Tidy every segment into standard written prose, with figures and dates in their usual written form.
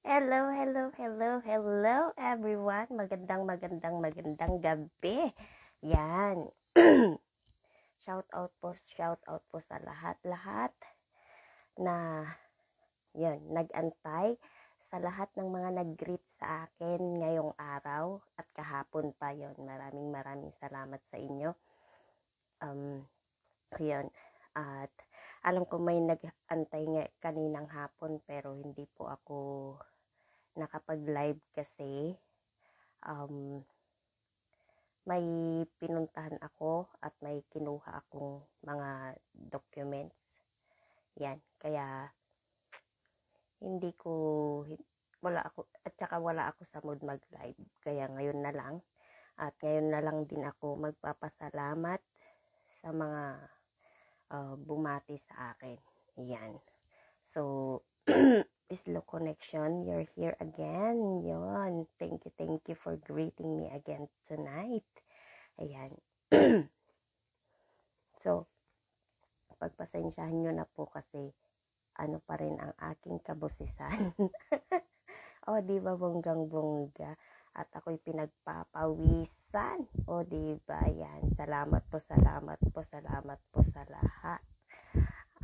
Hello, hello, hello, hello everyone. Magandang gabi. Yan. Shout out po sa lahat-lahat na yan, nag-antay sa lahat ng mga nag-greet sa akin ngayong araw at kahapon pa yon. Maraming salamat sa inyo. Yun. At alam ko may nag-antay nga kaninang hapon pero hindi po ako nakapag-live kasi may pinuntahan ako at may kinuha akong mga documents. Yan. Kaya wala ako sa mood mag-live. Kaya ngayon na lang. At ngayon na lang din ako magpapasalamat sa mga bumati sa akin. Yan. So, Islo Connection, you're here again. Yon. Thank you for greeting me again tonight. Ayan. So, pagpasensyahan nyo na po kasi ano pa rin ang aking kabosisan. O, di ba bonggang-bongga? At ako'y pinagpapawisan. O, di ba? Yan. Salamat po sa lahat.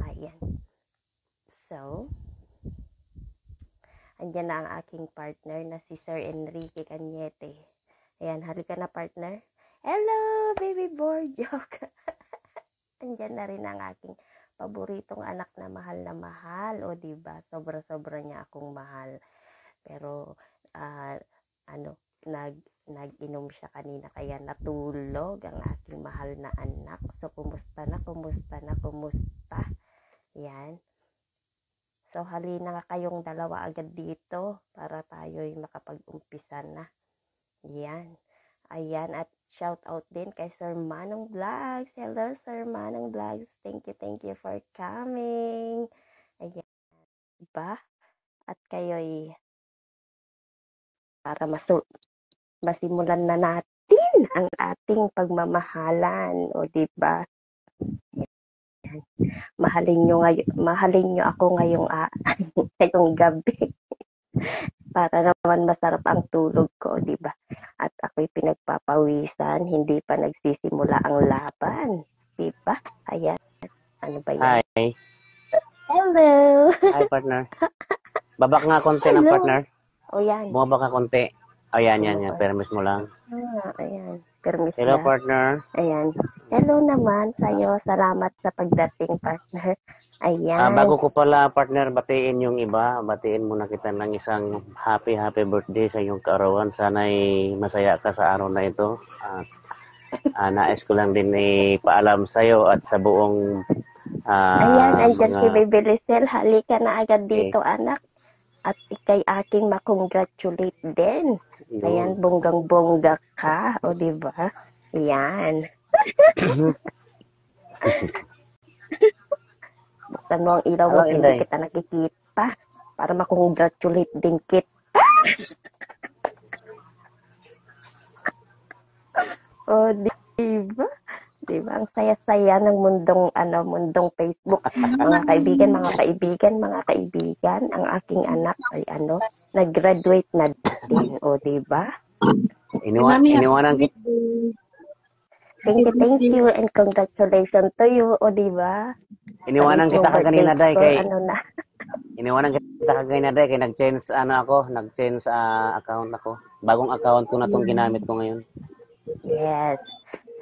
Ayan. So, andyan na ang aking partner na si Sir Enrique Cañete. Ayan, halika na partner. Hello, baby boy, joke. Andyan na rin ang aking paboritong anak na mahal. O, diba? Sobra-sobra niya akong mahal. Pero, nag-inom siya kanina kaya natulog ang aking mahal na anak. So, kumusta na? Yan. So, halina nga kayong dalawa agad dito para tayo'y makapag-umpisa na. Yan. Ayan. At shout out din kay Sir Manong Vlogs. Hello, Sir Manong Vlogs. Thank you for coming. Ayan. Diba? At kayo'y para masimulan na natin ang ating pagmamahalan. O, diba? Mahalin nyo ako ngayong gabi. Para naman masarap ang tulog ko, di ba? At ako'y pinagpapawisan, hindi pa nagsisimula ang laban, di ba? Ayan. Ano ba yan? Hi. Hello. Hi, partner. Babak nga konti ng partner. O yan. Bumaba ka konti. Ayan. Permis mo lang. Ayan. Permis Hello, na. partner. Ayan. Hello naman sa'yo. Salamat sa pagdating, partner. Ayan. Bago ko pala, partner, batiin yung iba. Batiin muna kita ng isang happy birthday sa iyong kaarawan. Sana'y masaya ka sa araw na ito. Nais ko lang din ipaalam sa'yo at sa buong ayan, andyan si Baby Lizelle. Halika na agad dito, anak. At ikay aking makongratulate din. Ayan, bonggang-bongga ka. O, diba? Ayan. Buksan mo ang ilaw mo, hindi kita nakikita. Para makongratulate din kita. O, diba? Diba? Ang saya-saya ng mundong Facebook. Mga kaibigan, ang aking anak ay nag-graduate na din. O, diba? Iniwanan kita. Thank you and congratulations to you. O, diba? Iniwanan kita kaganina, Day, kay iniwanan kita kaganina, Day, kay nag-change account ako. Bagong account ko na itong ginamit ko ngayon. Yes.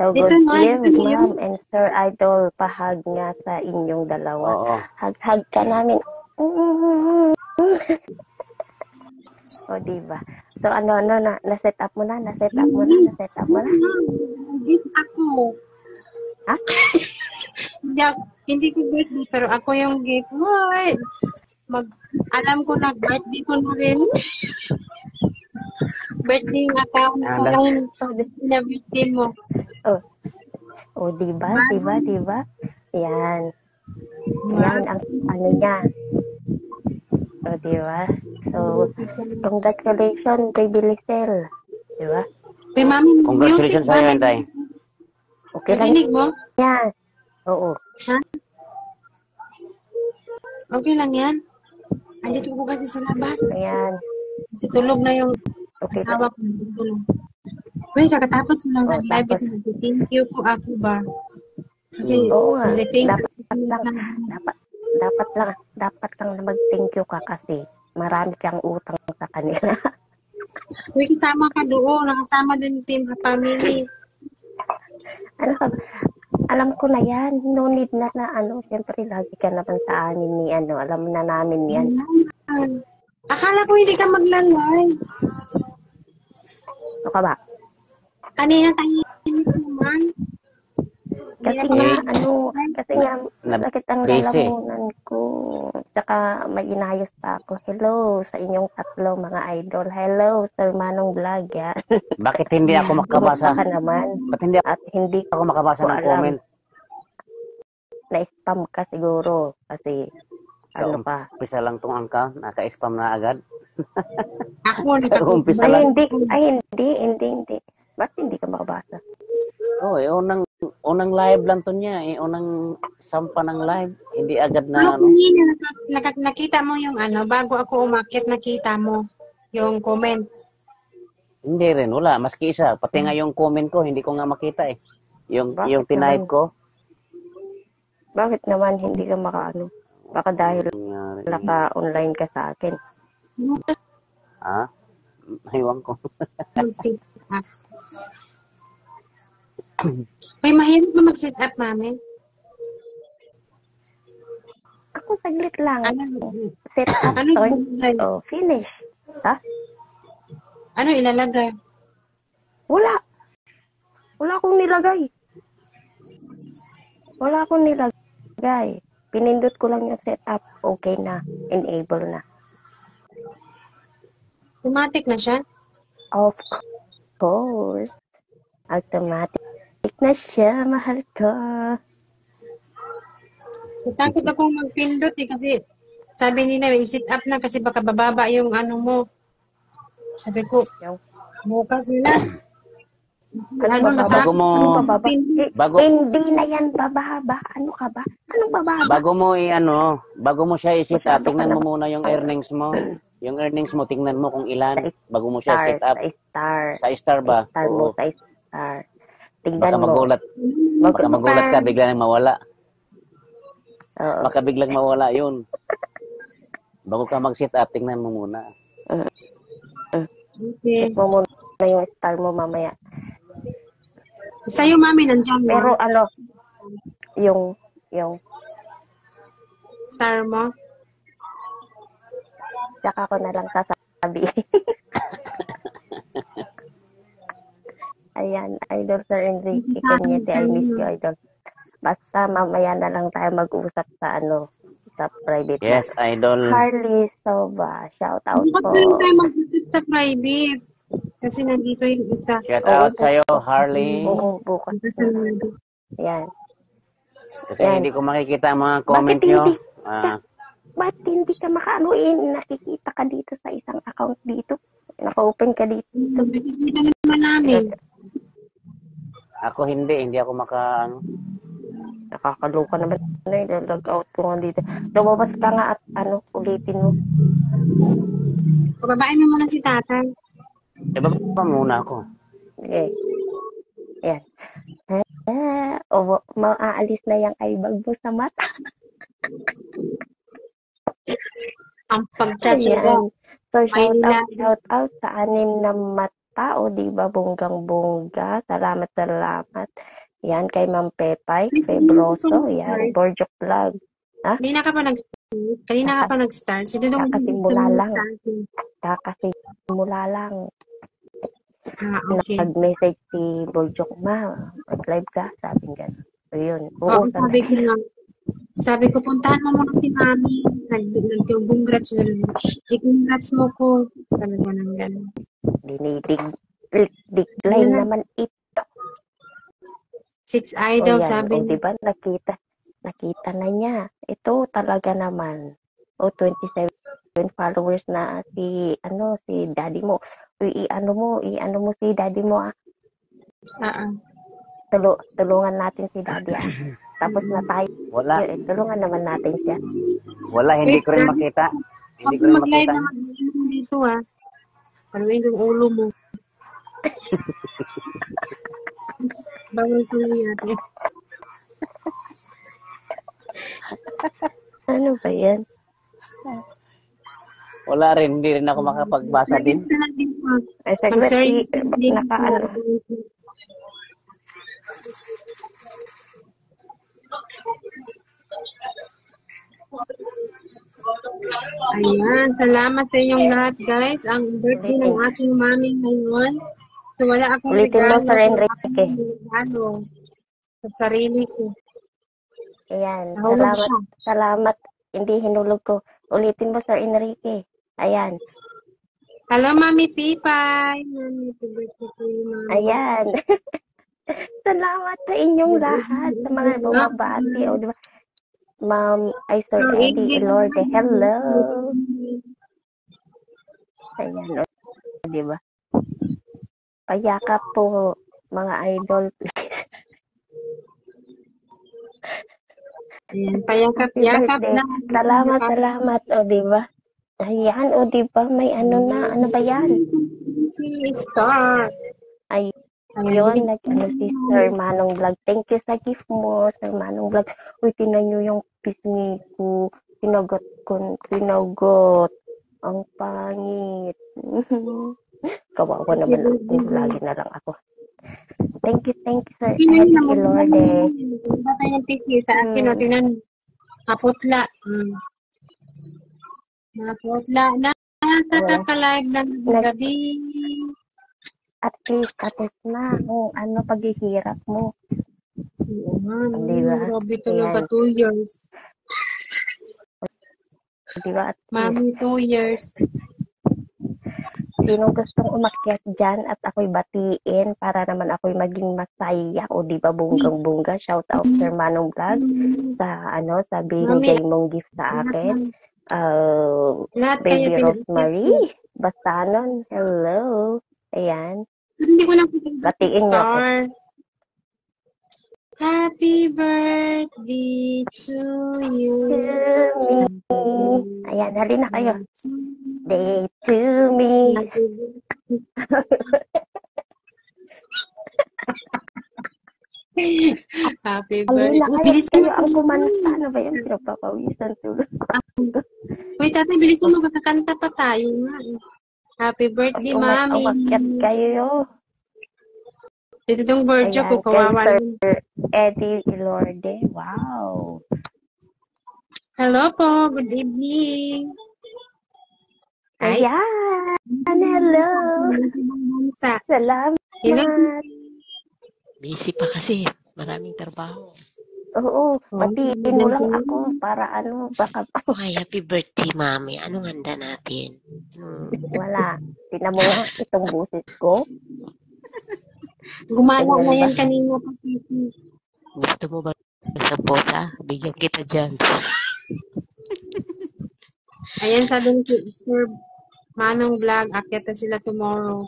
So, good evening, Ma'am and Sir Idol. Pahag nga sa inyong dalawa. Oo. Hag ka namin. O, diba? So, na-set up mo na? Gift ako. Ha? Hindi ko birthday, pero ako yung gift. Hoy! Alam ko na birthday ko na rin. Birthday yung account ko lang na birthday mo. Oh, diba? Yan. Yan ang niya. So, diba? So, congratulations, Baby Lizelle. Diba? Kay Mami, congratulations sa iyo, Day. Okay lang. Narinig mo? Yan. Oo. Ha? Okay lang yan? Andito ko kasi sa labas. Ayan. Kasi tulog na yung Okay. asawa ko. Tulog. Uy, kakatapos mo lang Oh, nag-live tapos, kasi nag-thank you po ako ba. Kasi, oo nga. nag-thank you Dapat lang, dapat lang na mag-thank you ka kasi marami kang utang sa kanila. Uy, kasama ka doon. Nakasama din yung team family. Ano ka, alam ko na yan. No need na siyempre lagi ka naman sa amin ni alam na namin yan. Ayan. Akala ko hindi ka maglalay. Ano ka ba? Kanina tahimik naman. Kasi nga, sakit ang busy. lalamunan ko. Tsaka may inayos pa ako. Hello sa inyong tatlo mga idol. Hello, Sir Manong Vlog. Yan. Bakit hindi ako makabasa? Kumusta ka naman? Ba't hindi At hindi ako makabasa ko ng alam. comment? Na-spam ka siguro. Kasi, ano pa. Umpisa lang tong account, naka-spam na agad. Ako, Umpisa Ay, lang. hindi. Ba't hindi ka makabasa? Oh, unang live lang to niya. Unang sampa ng live. Hindi agad na nakita mo yung bago ako umakyat, nakita mo yung comment. Hindi rin, wala. Maski isa. Pati nga yung comment ko, hindi ko nga makita eh. Yung tinipe ko. Bakit naman hindi ka Baka dahil naka-online ka sa akin. Ha? Ewan ko. Mag-sit up. May mahirap na mag-sit up, mami. Ako saglit lang. Set up. Finish. Ha? Ano ilalagay? Wala. Wala akong nilagay. Pinindot ko lang yung setup. Okay na. Enable na. Automatic na siya? Of course. Automatic na siya, mahal ko. Natakot akong magpindot kasi sabi nila may sit up na kasi baka bababa yung mo. Sabi ko, bukas nila. Hindi na yan bababa. Ano ka ba? Anong bababa? Bago mo siya i-sit up, tingnan mo muna yung earnings mo. Yung earnings mo, tingnan mo kung ilan. Bago mo siya i-sit up. Sa star ba? Oo. Sa star. Tingnan Baka mo. magulat ka, biglang mawala. Oo. Baka biglang mawala yun. Bago ka mag-sit up, tingnan mo muna. Okay. Check mo muna yung star mo mamaya. Sa'yo, mami, nandiyan mo. Pero yung star mo? Tsaka ko na lang sasabihin. Ayan, Idol Sir Enrique Cañete, I miss you, Idol. Basta mamaya na lang tayo mag-usap sa sa private. Yes, Idol. Harley Soba, shout out po. Bakit na tayo mag-usap sa private? Kasi nandito yung isa. Shout out sa'yo, Harley. Oo, bukas. Ayan. Kasi hindi ko makikita ang mga comment nyo. Ba't hindi ka nakikita ka dito sa isang account dito? Naka-open ka dito. Nakikita naman namin. Ako hindi ako Nakakaloka naman log out ko nga dito. Lumabas ka nga at ulitin mo. Pababain mo muna si tatay. Ibaba muna ako. Okay. Ayan. Maaalis na yung eyebag mo sa mata. Ang pagtsatsaga. So, shout out sa 6 na matao, di ba? Bonggang-bongga. Salamat. Yan, kay Ma'am Pepay, Febroso. Yan, Borjok Vlog. Ha? Kanina ka pa nag-start. Kakasimula lang. Okay. Nag-message si Borjok, mag-live ka, sabi nga. So, yun. Oo, sabi ko, puntahan mo muna si Mami. Nag-congrats mo ko. Sabi ko nang gano'n. Decline naman ito. 6 idol, sabi niya. Diba, nakita na niya. Ito talaga naman. 27 followers na si daddy mo. I-ano mo si daddy mo, Tulungan natin si daddy, Tapos na tayo. Wala. Tulungan naman natin siya. Wala, hindi ko rin makita. Hindi Huwag ko rin mag-live makita. na mag-inom dito ha. Paluin yung ulo mo. Bawal ko lang natin. Ano ba yan? Wala rin, hindi rin ako makapagbasa din. Service ka lang dito ha. Ay, saglit, Mag-service ka lang dito sa nakaano. Ayan, salamat sa inyong lahat guys. Ang birthday ng aking mami ngayon. So wala akong Ulitin mo, regalo. Sir Wala Enrique. akong regalo sa sarili ko. Ayan, Nahulog siya. salamat. Hindi hinulog ko. Ulitin mo, Sir Enrique. Ayan. Hello, Mami Pipay. Mami, birthday ko yung mami. Ayan. Salamat sa inyong lahat, sa mga bumabati. O, diba? Ma'am, ay Sir Eddie Ilorde. Hello. Ayan, o, diba? Payakap po, mga idol. Ayan, payakap-yakap na. Salamat. O, diba? Ayan, o, diba? May ano na. Ano ba yan? Start. Ay, yun, nag-ano si Sir Manong Vlog. Thank you sa gift mo, Sir Manong Vlog. Uy, tinan nyo yung pisngi ko. Tinagot. Ang pangit. Kawawa naman ako. Lagi na lang ako. Thank you, Sir Eddie Ilorde. Iba tayo ng PC sa akin, o, tinan. Kaputla. Kaputla na sa kakalive ng gabi. At least, na kung ano paghihirap mo. Oo nga, Diba? grabe talaga 2 years. Diba? At Mami, 2 years. sino gustong umakyat dyan at ako'y batiin para naman ako'y maging masaya o di ba bunggang-bungga. Shout out Sir Manong Vlog sa binigay mong gift sa akin. Baby Rosemary Bastanon, hello. Ayan. Hindi ko lang batiin niyo ako. Happy birthday to you. Ayan, halina kayo. Day to me. Happy Halina birthday. kayo ang kumanta. Ano ba yung pinagpapawisan tulog? Wait, ate, bilisan mo. Kakanta pa tayo nga. Happy birthday, Mami. Umakyat kayo. Ito itong birthday ko. Kawawa Sir Eddie Ilorde. Wow. Hello po. Good evening. Ayan. Hello. Salamat. Busy pa kasi. Maraming trabaho. Oo. Batiin mo lang ako para baka... Ay, happy birthday, Mami. Anong handa natin? Wala. Tingnan mo nga itong busis ko. Gumala na yan kanina pa, Sisi. Gusto mo ba sa posa? Bigyan kita dyan. Ayan, sabi ni Sir Manong Vlog, akyat na sila tomorrow.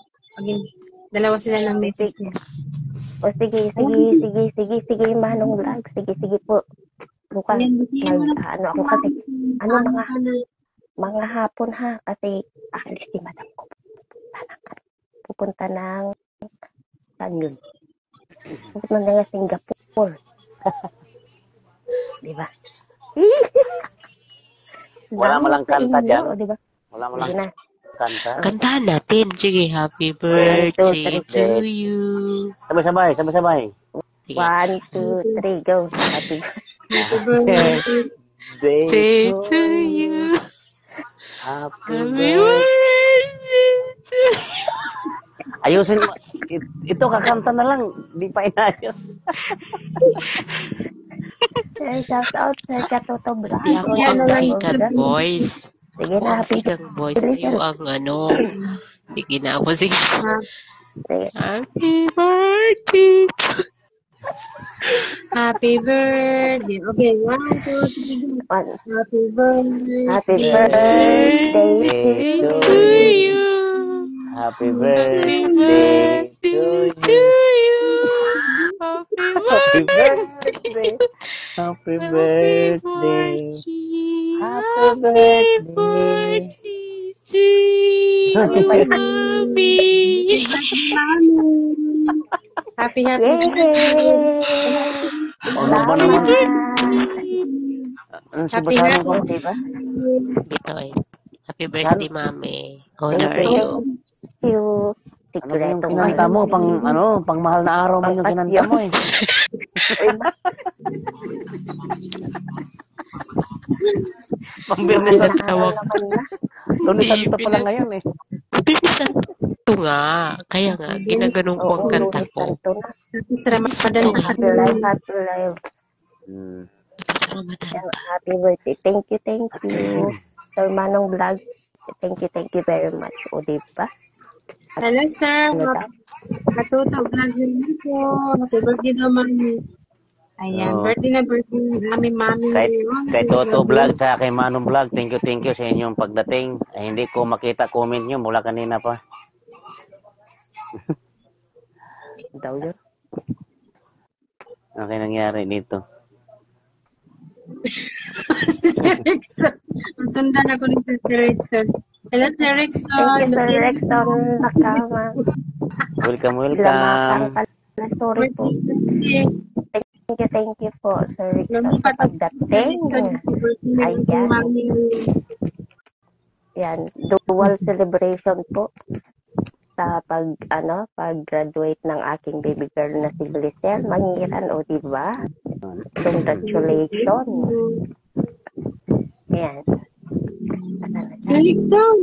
Dalawa sila ng message niya. O sige, Manong Vlog. Sige po. Bukas, ako kasi, mga hapon ha, kasi alis si Madam ko. Pupunta ng, saan yun? Pupunta ng Singapore. Diba? Wala mo lang kanta dyan. Diba? Wala mo lang kanta. Kantahan natin. Sige, happy birthday to you. Sabay-sabay. 1, 2, 3, go. Happy birthday to you. Happy birthday. Ayusin mo. Ito, kakanta na lang. Di pa inayos. Shout out sa Katoto Vlog. Yan ang sikat voice. Sige na, happy sikat voice. Kayo ang Sige na ako, sige. Happy birthday. Happy birthday. Okay, 1, 2, 3. Happy birthday. Happy birthday to you. Happy birthday to you. Happy birthday. Happy birthday. Happy birthday. to Ano ba yun? Mommy. Happy Yay! birthday. Ano ba naman? Salamat! Ano si Happy Basano ko? O, diba? Bitoy. Happy Saan? birthday, Mommy. How old Thank are you, you? thank you. Ano ba yung Sikretong kinanta mo? Pang mahal na araw man yung kinanta mo eh. Uy, ba? Pambirnis Mahal na na araw naman na. Lunes Santo pa lang ngayon eh. Bilisan ito nga. Kaya nga, ginaganong ko ang Oo, kanta Lunes ko. Santo na. Happy Ramadan Oo. ka sa Happy life, happy life. Hmm. Sa Ramadan Yan, ba? happy birthday. Thank you. Sir Manong Vlog. Thank you very much. O, diba? Hello, sir. Ano daw? Matuto vlog din po. Happy birthday daw, mami. Ayan, Oo. birthday na aming mami. Kay Toto Vlog sa kay Manong Vlog, thank you sa inyong pagdating. Ay, hindi ko makita comment nyo mula kanina pa. Ano daw yun? Ano kayo nangyari dito? Si Sir Rickson. Masundan ako ni Sir Rickson. Hello, Sir Rickson. Thank you, Sir Rexon. Nakama. Welcome. Ilamakang pala. Sorry po. Thank you po, Sir Rexon, sa pagdating. Ayan. Yan. Dual celebration po sa pag-graduate ng aking baby girl na si Glisel Mangiran, o diba? Congratulations. Yan. Sir Rickson.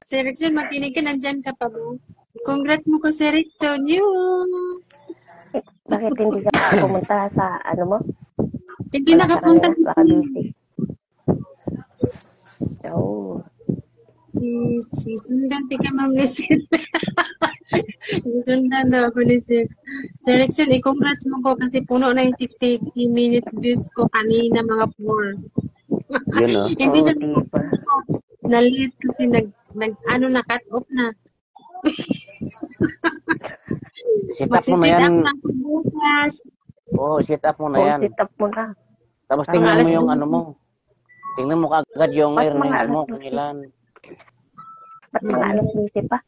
Sir Rickson, makinig ka. Nandyan ka pa mo. Congrats mo ko, Sir Rickson. Bakit hindi ka pumunta sa mo? Hindi Wala ka nakapunta kanina, si baka busy. Oh. Si Sundan, tika ma'am ni Sir. Sundan daw ako ni Sir. Sir Rickson, i-congrats mo ko kasi puno na yung 60 minutes views ko kanina mga 4. Yun oh. Hindi siya Diba? na-late kasi na-cut off na. Sit up mo na Magsisit yan. up na ako bukas. Oo, sit up mo na yan. Sit up mo na. Tapos Mga tingnan mo alas yung 12. ano mo. Tingnan mo kaagad yung Ba't mga earnings alas mo 12? kung ilan. Ba't mga alas 20 pa?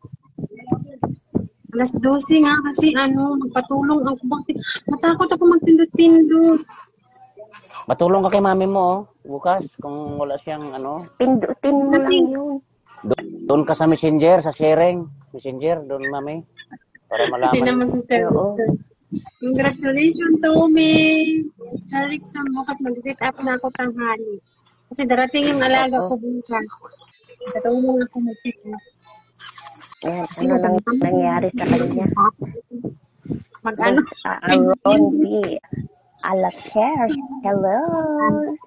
Alas 12 nga kasi magpatulong ako kasi matakot ako magpindot-pindot. Matulong ka kay mami mo oh. Bukas kung wala siyang Pindutin mo lang yun. doon ka sa messenger, sa sharing. Messenger, doon mami. Para Hindi malaman. naman si Sir Oo. Rickson. Congratulations, Tommy! Sir Rickson, bukas mag-sit up na ako tanghali. Kasi darating yung alaga ko bukas. Katulong ako mag-sit up. Yan, ano nang nangyari sa kanya? Mag-ano? Aaron B. Alaker. Hello,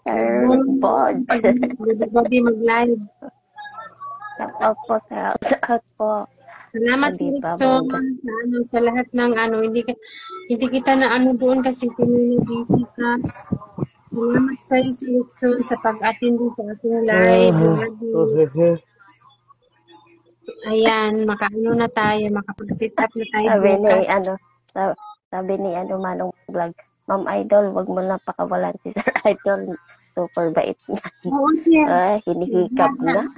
Sir Bod. Everybody mag-live. Shout out po. Salamat si Rickson sa lahat ng hindi kita na doon kasi busy ka. Salamat sa iyo si Rickson sa pag-attend sa ating live. Ayan, na tayo, makapag-sit up na tayo. Sabi ni Manong Vlog, Ma'am Idol, wag mo na pakawalan si Sir Idol. Super bait niya. Oo, sir. Hinihikab na.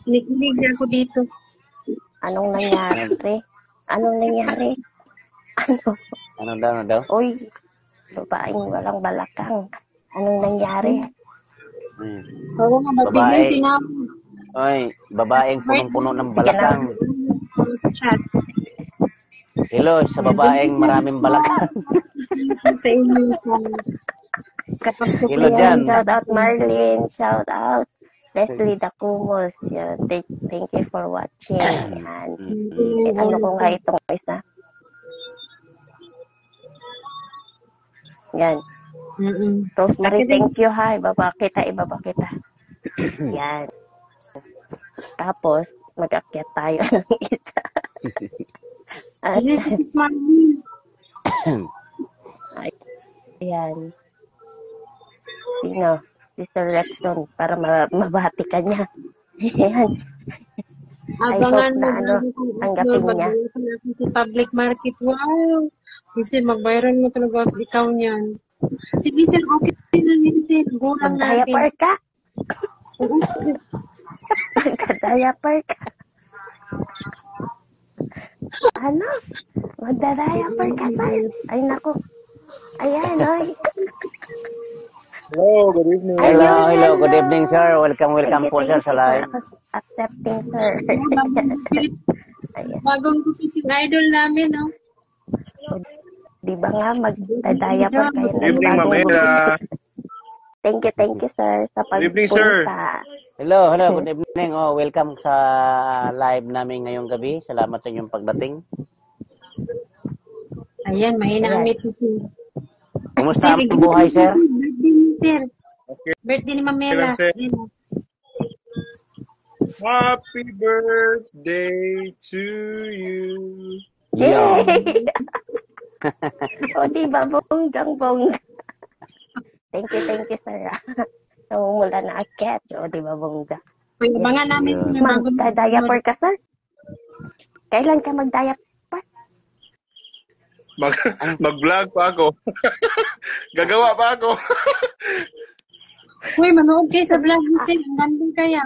Kinikilig na ako dito. Anong nangyari? Ano? Ano daw? Uy, babaeng walang balakang. Anong nangyari? Oo nga, Babae. biglang tinawag. Oy, babaeng punong-puno ng balakang. Hello, sa babaeng maraming balakang. Sa inyo sa Hello pagsupply. dyan. Shout out Marlene. Shout out Leslie Dacumos. Thank you for watching. And ano ko nga itong isa? Yan. Rosemary, thank you. Hi, ibaba kita. Yan. Tapos, mag-akyat tayo ng isa. This is Marlene. Ayan. Sino? Si Sir Rexon, para mabati ka niya. Ayan. Abangan na mo bago kong upload. tanggapin niya. Magbayad ka na ako sa public market. Wow! Kasi mag-viral mo talaga ikaw niyan. Sige, sir. Okay na din, sir. Go lang natin. Mag-diaper ka. Oo. Mag-diaper ka. Ano? Mag-diaper ka, sir. Ay, naku. Ayan, oy. Hello, good evening. Hello. Good evening, sir. Welcome po, sir, sa live. Accepting, sir. Ayan. Bagong gupit yung idol namin, no? Di ba nga, mag-diaper kayo Good ng evening, bagong Mamela. gupit. Thank you, sir, sa Good evening, sir. pagpunta. Hello. Good evening. Welcome sa live namin ngayong gabi. Salamat sa inyong pagdating. Ayan, mahina ang Ayan. netizen. Kumusta ang buhay, sir? Birthday ni sir. Okay. Birthday ni Mamela. Sir. Ayan. Happy birthday to you. Yeah. O, di ba, bonggang. Thank you, sir. Namumula na akit. O, di ba, bongga. Uy, abangan namin sila bago Mag-diaper ka, sir? Kailan ka mag-diaper? Mag-vlog pa ako. Gagawa pa ako. Uy, manood kayo sa vlog ni sir. Ang gandang kaya.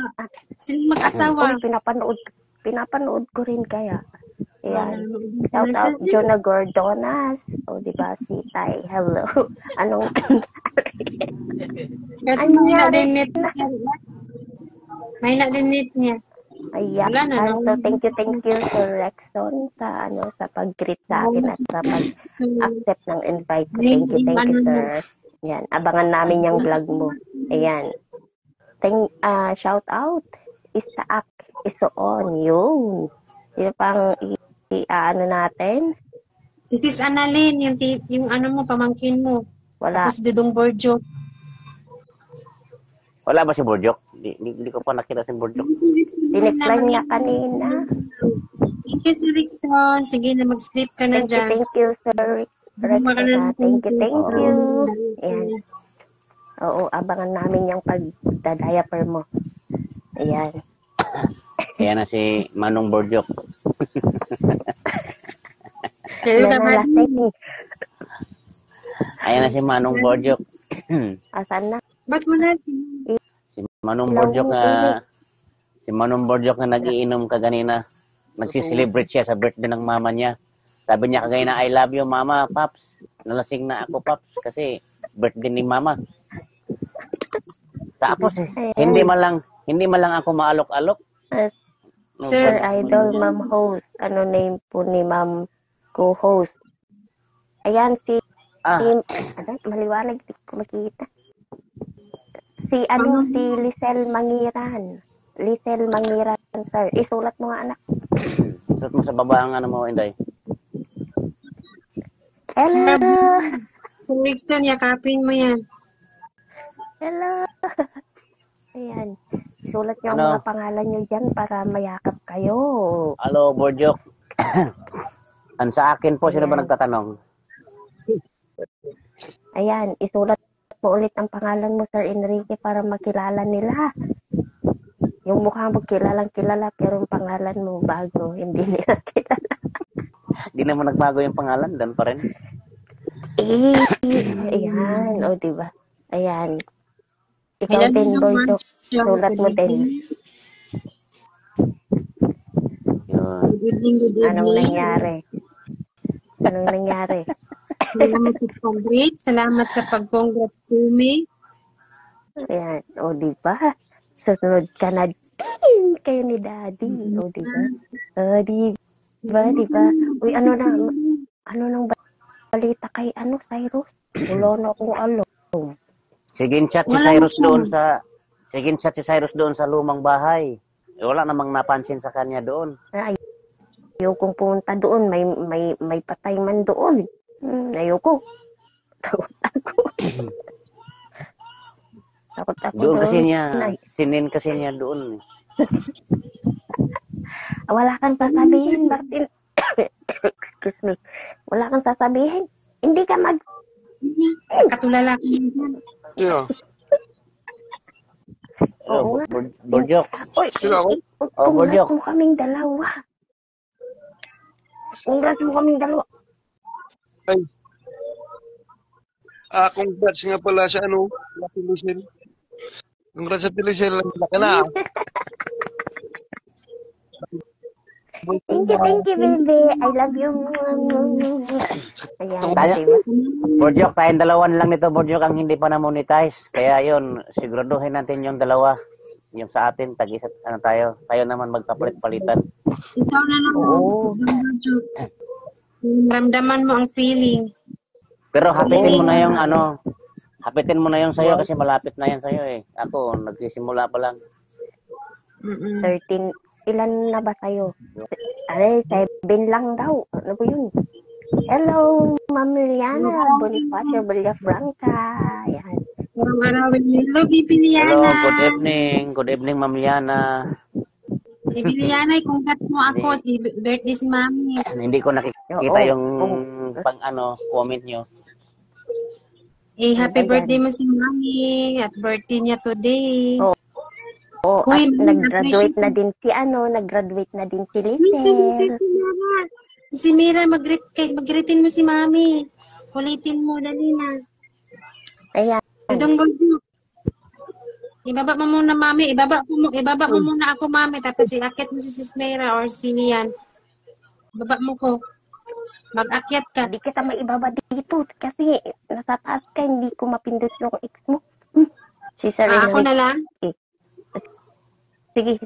Sino mag-asawa? Uy, pinapanood ko rin kaya. Ayan. Shout Shout out, Jonah Gordonas. O, di ba, si Tay. Hello. Anong Kasi Ano mahina nangyari? din net niya. Mahina din net niya. Ayan. Wala na, So, thank you, Sir Rexon, sa pag-greet sa akin at sa pag-accept ng invite ko. Thank you, sir. Ayan. Abangan namin yung vlog mo. Ayan. Shout out. Isaak Isuon. Yun. Yun pang ano natin. Si Sis Annalyn, yung ano mo, pamangkin mo. Wala. Tapos Dudong Borjo. Wala ba si Borjok? Hindi ko pa nakita si Borjok. Dinecline niya kanina. Thank you, Sir Rickson. Sige na, mag-sleep ka na dyan. Thank you, Sir Rexon. Thank you. Ayan. Oo, abangan namin yung pag-diaper mo. Ayan. Kaya na si Manong Borjok. Nananlasing. Ayan na si Manong Borjok. Asan na? Ba't mo na? Si Manong Borjok na nagiinom kaganina. Nagsi-celebrate siya sa birthday ng mama niya. Sabi niya kagaya I love you, mama, Paps. Nalasing na ako, Paps, kasi birthday ni mama. Tapos, hindi man lang ako maalok-alok. Sir Idol, Ma'am Host. Ano name po ni Ma'am Co-host? Ayan, si maliwanag, di ko makita. Si Lisel Mangiran. Lisel Mangiran, sir. Isulat mo nga, anak. Suot mo sa baba ang ano mo, Inday. Hello! Sir Rickson, yakapin mo yan. Hello! Ayan. Isulat niyo ang Ano? mga pangalan niyo dyan para mayakap kayo. Hello, Borjok. Sa akin po, sino ba Ayan. nagtatanong? Ayan, isulat mo ulit ang pangalan mo, Sir Enrique, para makilala nila. Yung mukha mo kilalang-kilala, pero yung pangalan mo bago, hindi nila kilala. Di naman nagbago yung pangalan, doon pa rin. Ayan, o diba? Ayan. Ikaw din, Borjok. Sulat mo din. Yun. Good evening, good evening. Anong nangyari? Salamat sa pag-greet. Salamat sa pag-congrats to me. Ayan, o diba? Susunod ka na din kayo ni Daddy. O diba? Diba? Uy, ano nang balita kay Cyrus? Wala na akong alam. Sige chat si Cyrus doon sa lumang bahay. Wala namang napansin sa kanya doon. Ayokong pumunta doon. May patay man doon. Ayoko. Takot ako Doon kasi niya, Nay. sinin kasi niya doon. Wala kang sasabihin, Martin. Excuse me. Wala kang sasabihin. Hindi ka Katulala ko na dyan. Sino? Oo nga. Borjok. Uy, Sino ako? Oh, Congrats Borjok. mo kaming dalawa. Congrats mo kaming dalawa. Ay, congrats nga pala sa sa Tilisel. Congrats sa Tilisel. Laki na. Thank you, baby. I love you. Ayan, Tayo, diba? Borjok, tayong dalawan lang nito, Borjok, ang hindi pa na-monetize. Kaya yun, siguraduhin natin yung dalawa. Yung sa atin, tag-isa, tayo naman magpapalit-palitan. Ikaw na lang Oo. ramdaman mo ang feeling. Pero hapitin mo Oo. na yung hapitin mo na yung sa'yo kasi malapit na yan sa'yo eh. Ako, nagsisimula pa lang. 13. Ilan na ba sa'yo? Ay, 7 lang daw. Ano po yun? Hello, Ma'am Rihanna Bonifacio Villafranca. Ayan. Araw-arawin hello, Bibi Hello, Liana. good evening. Good evening, Ma'am Liana. Bibi Liana, congrats mo ako. Birthday si Mami. Hindi ko nakikita Oo. yung comment nyo. Happy Ano ba birthday yan? mo si Mami. At birthday niya today. Oo. Oh, Uy, at nag-graduate na appreciate- din si Uy, si Lisel. Mira. Si Mira, mag-greetin mo si Mami. Kulitin mo, dali na. Ayan. Tudong Borjok. Ibaba mo muna, Mami. Ibaba mo muna ako, Mami. Tapos iakit mo si Sis Mira or si Lian. Ibaba mo ko. Mag-akyat ka. Hindi kita maibaba dito kasi nasa taas ka, hindi ko mapindot yung X mo. Si Sir Ako Enrique. na lang. Sige.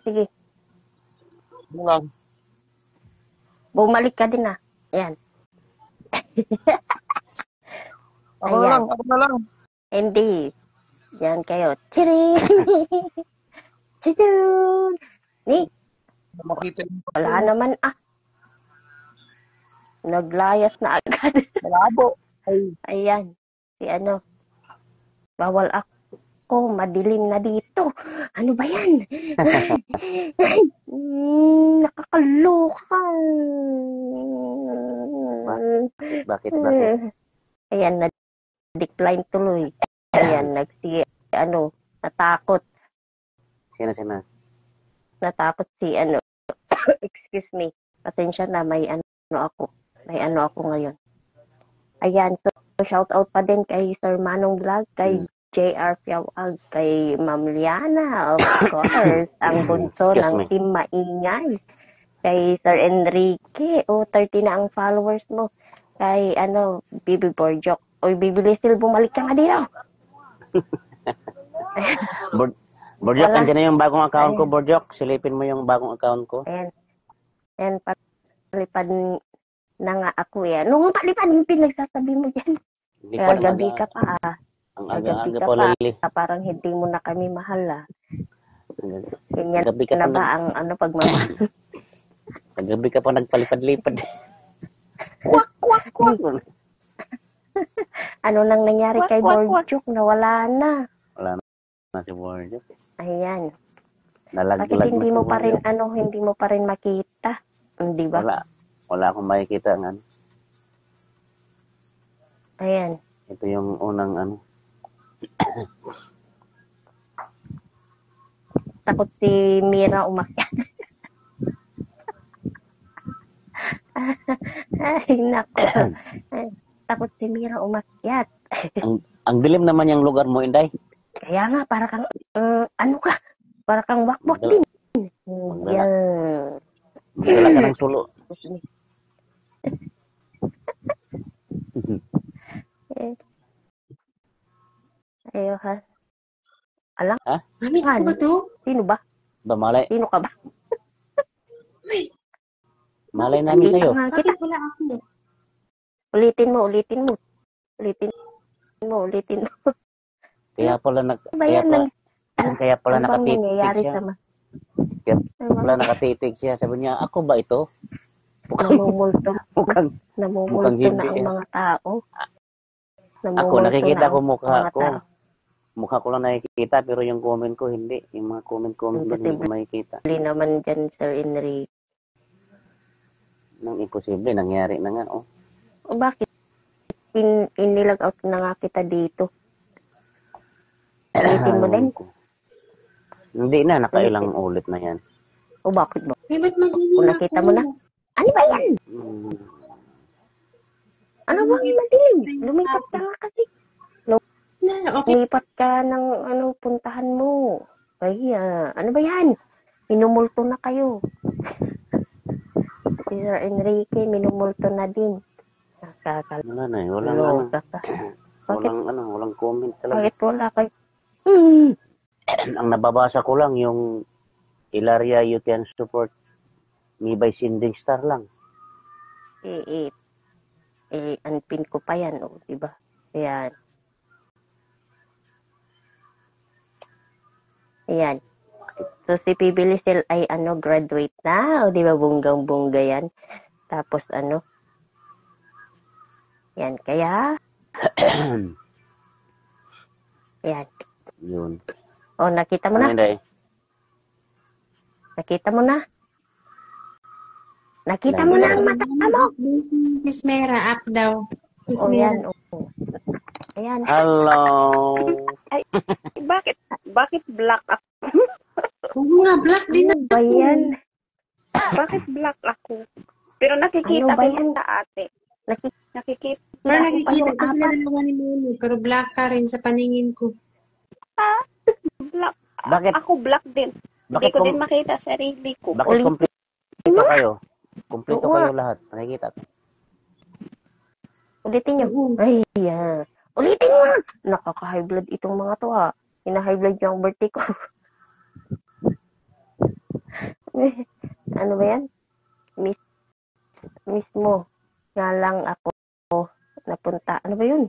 Ano lang. Bumalik ka din ah. Ayan. Ako na lang. Hindi. Yan kayo. Chirin! Chirin! Ni, Makita yung wala naman ah. Naglayas na agad. malabo. Ay, Ayan. Si bawal ako. Madilim na dito. Ano ba yan? Nakakaloka. Bakit? Ayan, na-decline tuloy. Ayan, natakot. Sino? Natakot si excuse me. Pasensya na, may ako. May ako ngayon. Ayan, so shout out pa din kay Sir Manong Vlog, kay JR Fiawag, kay Ma'am Liana, of course, ang bunso Excuse ng me. Team Maingay. Kay Sir Enrique, 30 na ang followers mo. Kay Bibi Borjok. Oy, Bibi Lisil, bumalik ka nga dito. Borjok, Wala. andyan na yung bagong account ko, Borjok. Silipin mo yung bagong account ko. Ayan, palipad na nga ako yan. Nung palipad, yung pinagsasabi mo dyan. Hindi pa Gabi ka pa Ang Gabi aga-aga ka pa, pa. Lili. Parang hindi mo na kami mahal Ganyan Gabi ka na pa ba ang pagmamahal? Gabi ka pa nagpalipad-lipad. Kwak. Ano nang nangyari kay Borjok? Nawala na. Wala na si Borjok. Ayan. Nalaglag Bakit hindi na mo si pa rin Borjok. hindi mo pa rin makita? Hindi ba? Wala akong makikita nga. Ayan. Ito yung unang Takot si Mira umakyat. Ay, nako. Takot si Mira umakyat. ang dilim naman yung lugar mo, Inday. Kaya nga, para kang, para kang wakwak din. Yan. Magdala ka ng sulo. Ayo ha. Alang? Ha? Mami, ako ba to? Sino ba? Malay Sino ka ba? namin sa'yo. Bakit wala ako? Ulitin mo. Kaya pala Ano bang nakatitig nangyayari siya. sa Wala nakatitig siya. Sabi niya, ako ba ito? namumulto Mukhang na hindi, ang mga tao. ako nakikita ko mukha mga ko. tao. Mukha ko lang nakikita pero yung comment ko hindi. Yung mga comment doon hindi ko makikita. Hindi naman dyan, Sir Enrique. Nang imposible, nangyari na nga. Oh. O bakit? Inilag out na nga kita dito. Ulitin mo din. Hindi na, nakailang ulit na yan. O bakit mo? Ay, ba't Kung madilim nakita mo na, ako? ano ba yan? Mm. Ano bang madilim? Lumipat ka nga kasi. Okay. Lumipat ka ng puntahan mo. Ay, ano ba yan? Minumulto na kayo. Si Sir Enrique, minumulto na din. Wala na eh. Walang Nakakaloka ka. walang comment talaga. Bakit wala kayo? Ang nababasa ko lang yung Ilaria Youth Support Mibay Sinding Star lang. Unpin ko pa yan, diba? Ayan. Ayan. So, si PB Lisel ay graduate na. O, di ba, bunggang-bungga yan. Tapos, yan. Kaya, yan. Yun. O, nakita mo na? Hindi. Nakita mo na? Nakita mo na ang mata mo? Si Smera up daw. Si O, Smera. yan. Ayan. Hello. Ay, bakit black ako? Oo nga, black din Ano ba yan? Bakit black ako? Pero nakikita Ano ba kita yan? ate. Nakikita. Pero Ako nakikita yung ko sila apat. dalawa ni Mami, pero black ka rin sa paningin ko. Black. Bakit? Ako black din. Hindi ko din makita sarili ko. Bakit kompleto kayo? Kompleto Oo. kayo lahat. Nakikita. Ulitin nyo. Ay, yan. Ulitin mo! Nakaka-high blood itong mga to, ha. Hina-high blood yung birthday ko. Ano ba yan? Mismo. Nga lang ako napunta. Ano ba yun?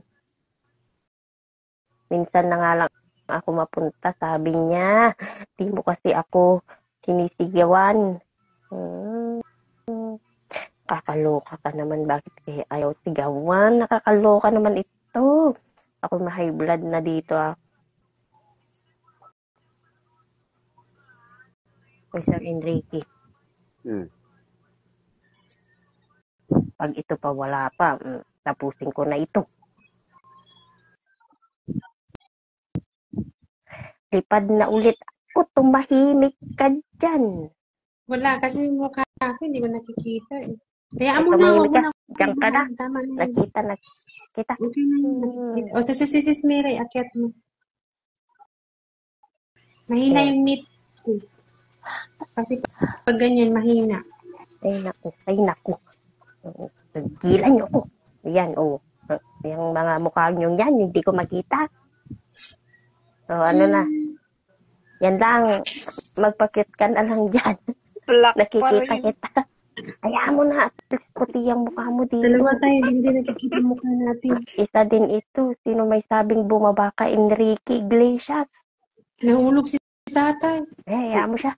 Minsan na nga lang ako mapunta. Sabi niya, di mo kasi ako sinisigawan. Kakaloka ka naman. Bakit kaya ayaw sigawan? Nakakaloka naman ito. Ako ma-high blood na dito, Oy, Sir Enrique. Pag ito pa wala pa, tapusin ko na ito. Lipad na ulit ako, tumahimik ka dyan. Wala, kasi yung mukha ko, hindi ko nakikita eh. Kaya mo na, Tumahimik wag mo ka. na. Diyan ka na. Tama na. Nakita. Okay na yun, nakikita. O, tapos si Smera, akyat mo. Mahina yung meat ko. Kasi pag ganyan, mahina. Ay naku. Gilan niyo ko. Ayan, yung mga mukha nyo yan, hindi ko makita. So, na. Yan lang. Magpakit ka na lang dyan. Black pa Nakikita rin. kita. Hayaan mo na. At least puti ang mukha mo dito. Dalawa tayo, hindi nakikita mukha natin. Isa din ito. Sino may sabing bumaba ka? Enrique Iglesias. Nahulog si tatay. Hayaan mo siya.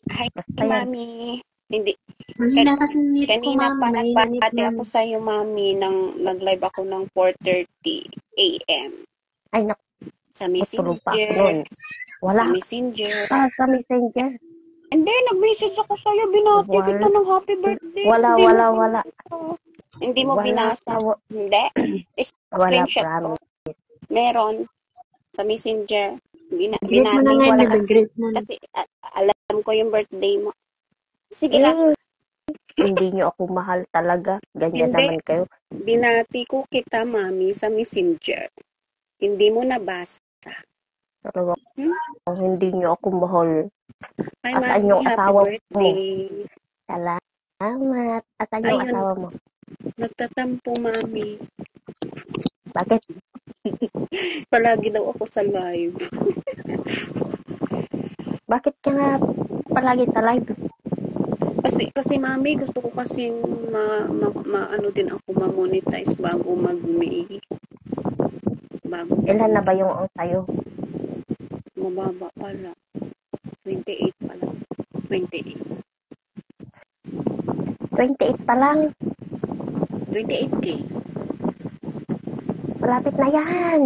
Hi, Basta yan. Mami. Hindi. Mahina kasi yung meat ko, Kanina mama. pa Mahina meat, nagpapati ako mami. sa iyo, Mami, nag-live ako ng 4:30 a.m. Ay, naku. sa Tulog pa ako Messenger. nun. Wala. Sa Messenger. Sa Messenger. Hindi, nag-message ako sa iyo. Binati Wala. kita ng happy birthday. Wala. Hindi mo Wala. binasa. Hindi. Wala, Screenshot ko. promise. Meron. Sa Messenger. Great mo na Binati ko ngayon, na Bebe. Great mo na. kasi alam ko yung birthday mo. Sige lang. Hindi nyo ako mahal talaga. Ganyan Hindi. naman kayo. Binati ko kita, Mami, sa Messenger. Hindi mo nabasa. Pero hindi nyo ako mahal. Ay, Asan Mami, yung happy asawa mo? birthday. Salamat. Asan yung Ayun. asawa mo? Nagtatampo, Mami. Bakit? Palagi daw ako sa live. Bakit ka nga palagi sa live? Kasi Mami, gusto ko kasi ano din ako ma-monetize bago mag-May. Ilan na ba yung ang sayo? Mababa pala. 28 pala. 28. 28 pa lang. 28K. Malapit na yan.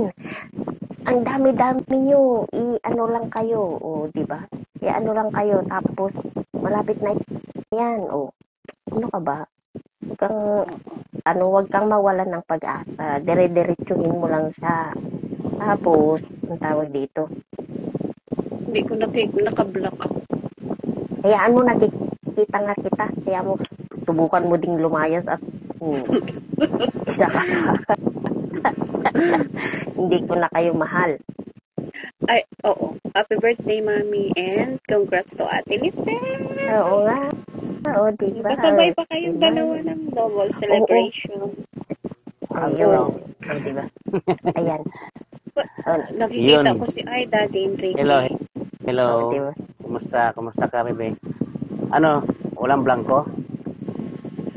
Ang dami-dami nyo. I-ano lang kayo. O, di ba? I-ano lang kayo. Tapos, malapit na yan. O, ano ka ba? Huwag kang mawalan ng pag-asa. Dire-diretsuhin mo lang siya. Tapos, ang tawag dito. Hindi ko naka-block ako. Hayaan mo, nakikita nga kita. Kaya mo, subukan mo ding lumayas at isa ka. Hindi ko na kayo mahal. Ay, oo. Happy birthday, Mami. And congrats to Ate Lisel. Oo nga. Oo, diba? Kasabay pa kayong dalawa ng double celebration. Ayun. O, diba? Ayan. Nakikita Yun. ko si Daddy Enrique. Hello. Oo, Hello. diba? Kumusta ka, bebe? Ano? Walang blanco?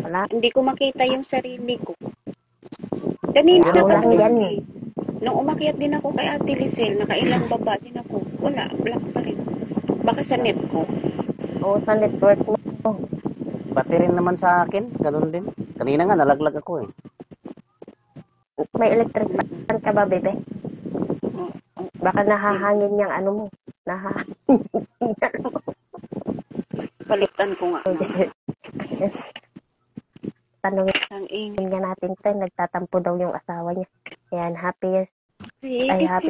Wala. Hindi ko makita yung sarili ko. Kanina Ano pa lang yan eh. Nung umakyat din ako kay Ate Lisel, nakailang baba din ako. Wala, black pa rin. Baka sa net ko. Oo, sa network mo. Pati rin naman sa akin. Ganun din. Kanina nga, nalaglag ako eh. May electric fan ka ba, bebe? Baka nahahangin yung ano mo. Palitan ko nga. Tanongin Ang ingay. nga natin ito, nagtatampo daw yung asawa niya. Ayan, happy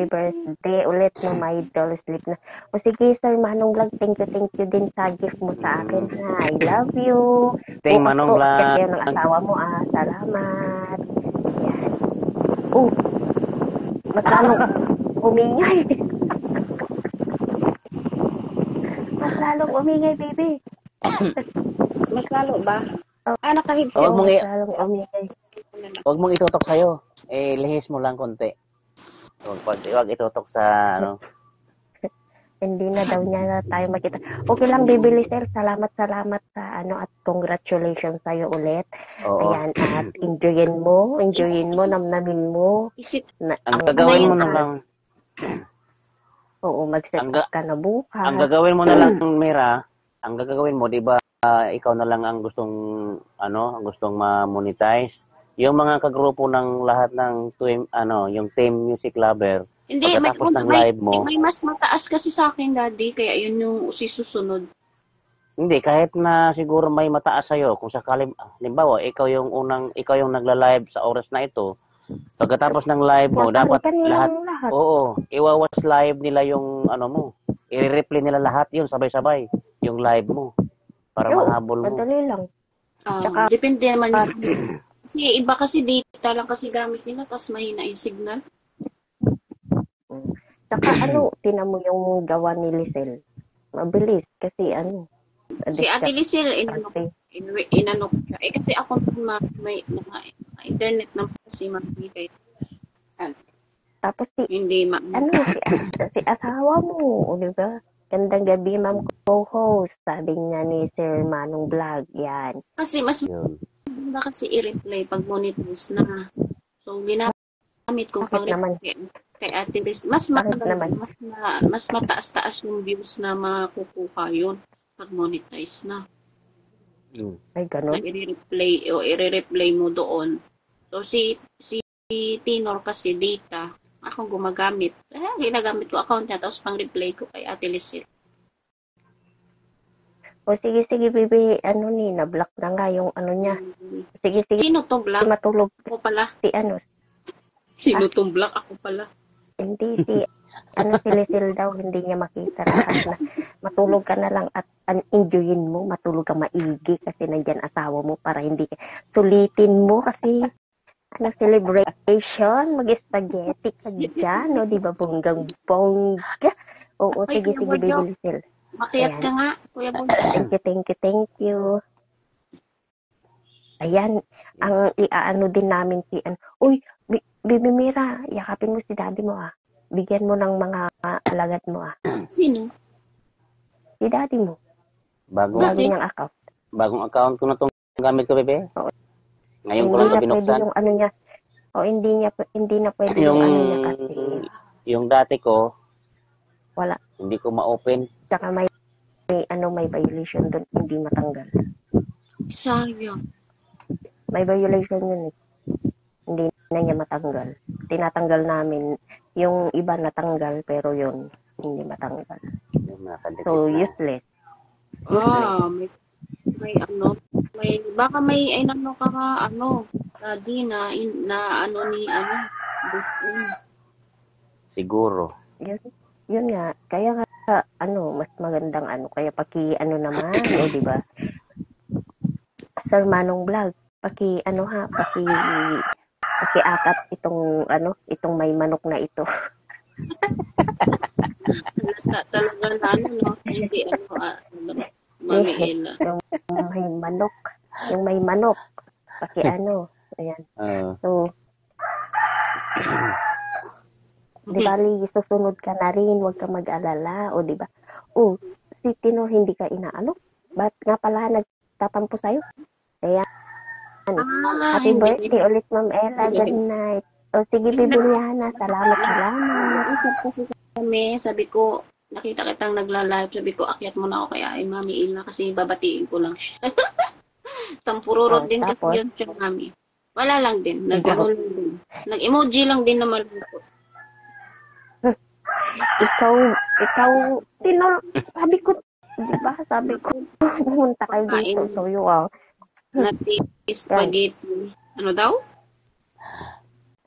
birthday ulit no, my idol, sleep na. O sige, Sir Manong Vlog, thank you din sa gift mo sa akin. Ha. I love you. Ting Manong Vlog. Kasi ng asawa mo, salamat. Ayan. Mas lalong umingay. Mas lalong umingay, baby. Mas lalo ba? Naka-headset. Huwag mong, Mas lalong umingay. huwag mong itutok sa'yo. Lihis mo lang konti. Huwag itutok sa ano. Hindi na daw niya na tayo makita. Okay lang, Baby Lisel. Salamat sa at congratulations sa'yo ulit. Oo. Ayan, at enjoyin mo, namnamin mo. Ang gagawin mo na lang. Oo, mag-set up ka na bukas. Ang gagawin mo na lang, Mira, ang gagawin mo, di ba, ikaw na lang ang gustong ma-monetize. Yung mga kagrupo ng lahat ng yung team music lover, Hindi, pagkatapos ng live mo, may mas mataas kasi sa akin, Daddy, kaya yun yung susunod. hindi, kahit na siguro may mataas sa'yo, kung sakali, halimbawa, ikaw yung nagla-live sa oras na ito, pagkatapos ng live mo, dapat lahat, oo, iwawas live nila yung mo, i-replay nila lahat yun, sabay-sabay, yung live mo, para mahabol mo. Madali lang. Depende naman kasi iba kasi data lang kasi gamit nila, tapos mahina yung signal. Saka tinan mo yung gawa ni Lisel. Mabilis kasi Si Ate Lisel, inano ko siya. Kasi ako may internet na kasi magbigay. Tapos hindi si asawa mo, di ba? Gandang gabi, ma'am co-host. Sabi niya ni Sir Manong Vlog, yan. Kasi mas maganda kasi i-replay pag monetize na. So, ginamit ko pang kay Ate Lisel. Mas mataas-taas yung views na makukuha yun pag monetize na. Ay, ganun. I-replay mo doon. So, si Tinor kasi data. Ako gumagamit. Ginagamit ko account niya, tapos pang-replay ko kay Ate Lisel. O sige, baby, na-block na nga yung niya. Sige. Sino to block? Matulog. Ako pala. Sino tong block? Ako pala. Hindi, si Lisel daw, hindi niya makita na matulog ka na lang at enjoyin mo, matulog ka maigi kasi nandyan asawa mo para hindi sulitin mo kasi celebration, mag-spaghetti ka dyan, di ba, bonggang-bongga. Oo, sige, Baby Lisel. Makiyat ka nga, Kuya Bonjo. Thank you. Ayan, ang iaano din namin uy, Bibi Mira, yakapin mo si daddy mo Bigyan mo ng mga alagad mo Sino? Si daddy mo. Bago niyang account. Bagong account ko na itong gamit ko, bebe. Oo. Ngayon ko lang ito binuksan. Yung niya. O hindi na pwede yung niya kasi. Yung dati ko, wala. Hindi ko ma-open. Saka may violation doon, hindi matanggal. Sayang. May violation yun Hindi na niya matanggal. Tinatanggal namin. Yung iba natanggal, pero yun, hindi matanggal. So, useless. Baka may daddy Siguro. Yun nga, kaya nga mas magandang kaya naman, o di ba? Sir Manong Vlog, pakiakat itong may manok na ito. Talaga na no? Hindi Mami Ella. Yung may manok, ayan. So, di bali, susunod ka na rin, huwag ka mag-alala, o di ba? Si Tino hindi ka ba't nga pala nagtatampo sa'yo? Kaya, happy birthday ulit, Ma'am Ella, good night. O sige, Bibiliana, salamat. Naisip kasi kami, sabi ko, nakita kitang nagla-live, sabi ko, akyat mo na ako kaya Mami Ella kasi babatiin ko lang siya. Tampururot din kasi yun siya, Mami. Wala lang din, nag-emoji lang din naman. Ikaw, Tino, sabi ko, pumunta kayo dito, so you are. Spaghetti. Ano daw?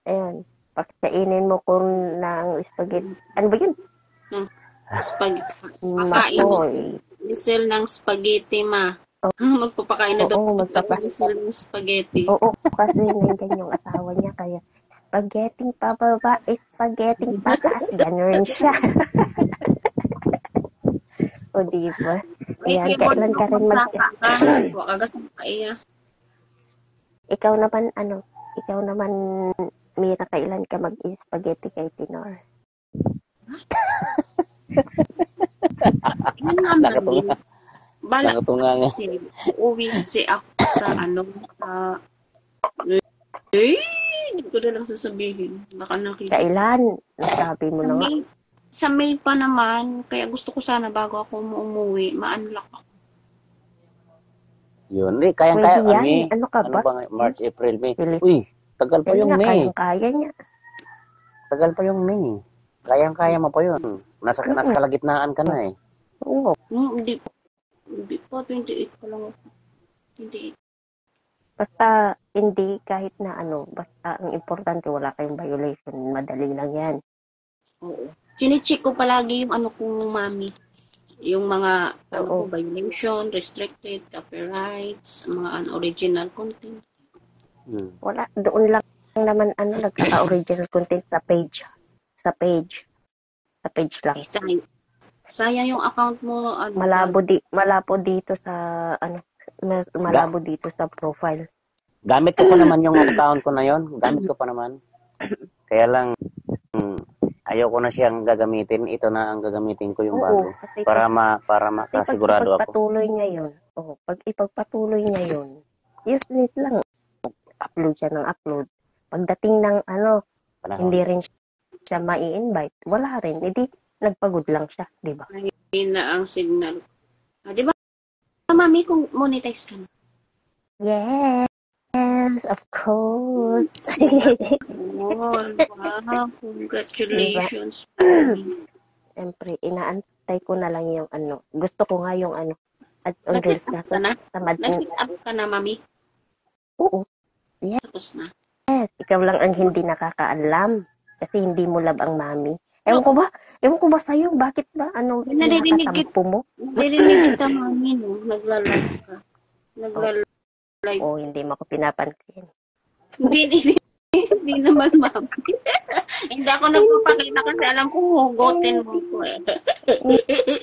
Ayan, pagkainin mo ko ng spaghetti. Ano ba yun? Spaghetti. Pakain Lisel ng spaghetti, ma. Magpapakain na daw. Lisel ng spaghetti. Oo, kasi nandiyan yung asawa niya, kaya spaghetti pababa, spaghetti pataas. Ganun siya. O, diba? Ayan, kailan ka rin Wakagas ng kaiya. Ikaw naman, Mira, kailan ka mag-spaghetti kay Tinor? Yun naman. Bala kasi uuwi kasi ako sa hindi ko na lang sasabihin. Baka nakita. Kailan? Nasabi mo na nga. Sa May pa naman, kaya gusto ko sana bago ako umuwi, ma-unlock ako. Yun, kayang-kaya kami. Ano ka ba? March, April, May. Uy, tagal pa yung May. Kaya niya. Tagal pa yung May. Kayang-kaya mo pa yun. Nasa kalagitnaan ka na eh. Oo. Hindi pa, 28 pa lang ako. 28. Basta, hindi kahit na basta ang importante wala kayong violation. Madali lang yan. Oo. Chine-check ko palagi yung kong Mami. Yung mga violation, restricted, copyrights, mga unoriginal content. Wala. Doon lang naman nagkaka-original content sa page. Sa page lang. Sayang yung account mo. Malabo dito sa malabo dito sa profile. Gamit ko pa naman yung account ko na yon. Gamit ko pa naman. Kaya lang, ayaw ko na siyang gagamitin. Ito na ang gagamitin ko yung bago. Para makasigurado ako. Pag ipagpatuloy niya yun, useless lang. Upload siya ng upload. Pagdating ng hindi rin siya mai-invite. Wala rin. Hindi, nagpagod lang siya. Diba? Hindi na ang signal. Diba, Mami, kung monetize ka na? Yes, of course. Wow, congratulations. Siyempre, inaantay ko na lang yung Gusto ko nga yung Nag-set up ka na? Nag-set up ka na, Mami? Oo. Yes. Tapos na? Yes. Ikaw lang ang hindi nakakaalam. Kasi hindi mo love ang Mami. Ewan ko ba sa'yo? Bakit ba? Nakatampo mo? Narinig kita, Mami, no? Nagla-live ka. Nagla-live. Hindi mo ako pinapansin. Hindi naman, Mami. Hindi ako nagpapakita kasi alam ko hugotin mo ko eh.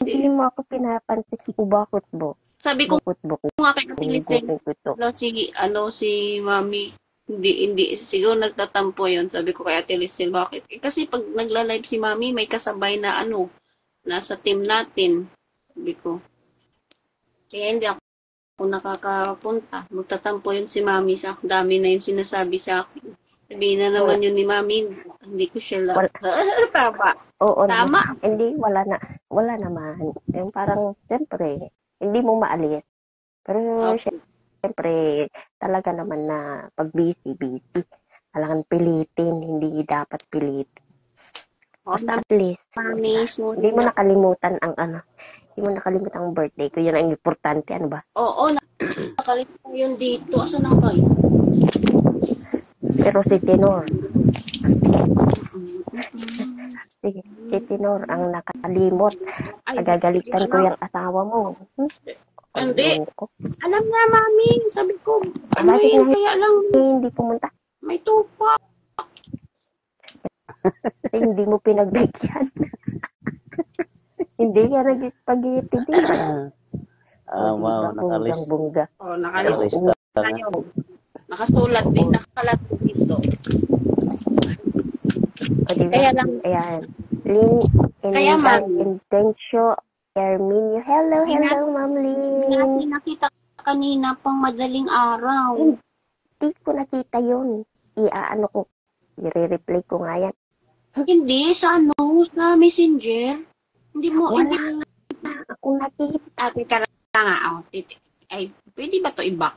Hindi mo ako pinapansin. Bakit mo? Sabi ko nga kay Ate si Mami, hindi siguro nagtatampo yon. Sabi ko kay Ate Lisel, bakit? Kasi pag nagla-live si Mami, may kasabay na nasa team natin. Sabi ko. Kaya hindi ako nakakapunta. Magtatampo yun si Mami sa dami na yung sinasabi sa akin. Sabihin na naman yun ni Mami, hindi ko siya lang. Tama. Oo, tama. Hindi, wala naman. Yung parang, siyempre, hindi mo maalis. Pero, siyempre, talaga naman na pag busy. Talagang pilitin, hindi dapat pilitin. Basta at least, hindi mo nakalimutan hindi mo nakalimutan ang birthday ko. Yun ang importante, ano ba? Oo, nakalimutan yun dito. Asan ang kayo? Pero si Tenor. Sige. Titinor ang nakalimot. Ay, Pagagalitan ko ano, yung asawa mo. hindi. Ko. Alam na, mami. Sabi ko, ano Bakit eh, nga kaya lang hindi pumunta? may tupa. Kasi hindi mo pinagbigyan. Hindi ka nagpag-iiti din. Wow, nakalis. Bunggang-bungga. Oh, nakalis Nakalis ka na. tayo. Nakasulat din, nakalat dito. O, diba? Kaya lang, Ayan. Lin, Kaya, ma'am. Intencio, Herminio. Hello, Binati- Ma'am Binati Lin. nakita kanina pang madaling araw. Hindi ko nakita yun. Iaano ko. I-replay ko nga yan. Hindi, sa Messenger. Hindi mo, Wala hindi. nga ako nakita. Teka lang nga, oh. Ay, pwede ba to i-back?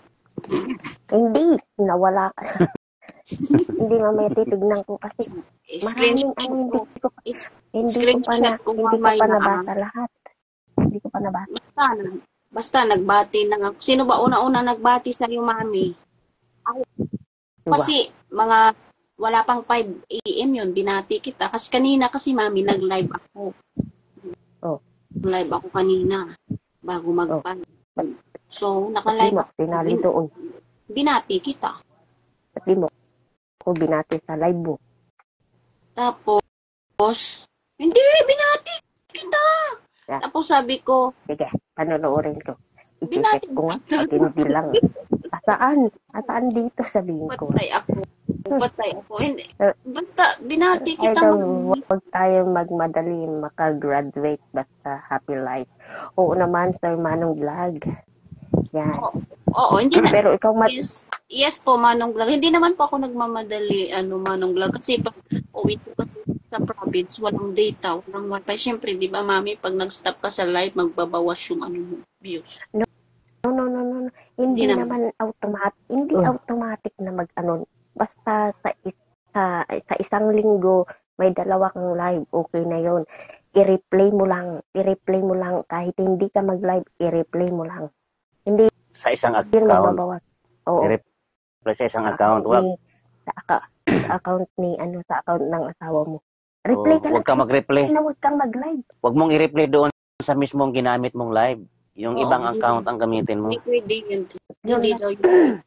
Hindi. Nawala ka. Hindi mamaya titignan ko kasi maraming Screenshot hindi ko. ko Screenshot ko mamaya. pa nabasa lahat. Hindi ko pa nabasa. Basta nagbati na nga. Sino ba una-una nagbati sa iyo, mami? Ako. Kasi mga wala pang 5 AM yun, binati kita. Kasi kanina kasi mami, nag-live ako. Oh. Live ako kanina bago mag-pan. So, naka-live ako. Tinali doon. Binati kita. Pati mo ako binati sa live mo. Tapos, hindi, binati kita. Yeah. Tapos sabi ko, Sige, panonoorin ko. binati I-check ko nga. Pag hindi lang. Asaan dito sabihin ko. patay ako. Hindi, basta, binati kita. Idol, huwag tayo magmadali makagraduate basta happy life. Oo naman, Sir Manong Vlog. Yan. Oo, hindi na. Pero ikaw Yes po, Manong Vlog. Hindi naman po ako nagmamadali, Manong Vlog. Kasi pag uwi ko kasi sa province, walang data, walang wifi. Siyempre, di ba, mami, pag nag-stop ka sa live, magbabawas yung views. No. Hindi naman automatic. Hindi automatic na mag-ano. Basta sa isang linggo, may 2 kang live. Okay na yon. I-replay mo lang. Kahit hindi ka mag-live, i-replay mo lang. Hindi Sa isang yun account. magbabawas. Oo. I-replay sa isang account. Sa account ng asawa mo. Replay ka lang. Huwag kang mag-replay. Huwag kang mag-live. Huwag mong i-replay doon sa mismong ginamit mong live. Yung ibang account ang gamitin mo. Hindi pwede yun. Yun Hindi lang. daw yun.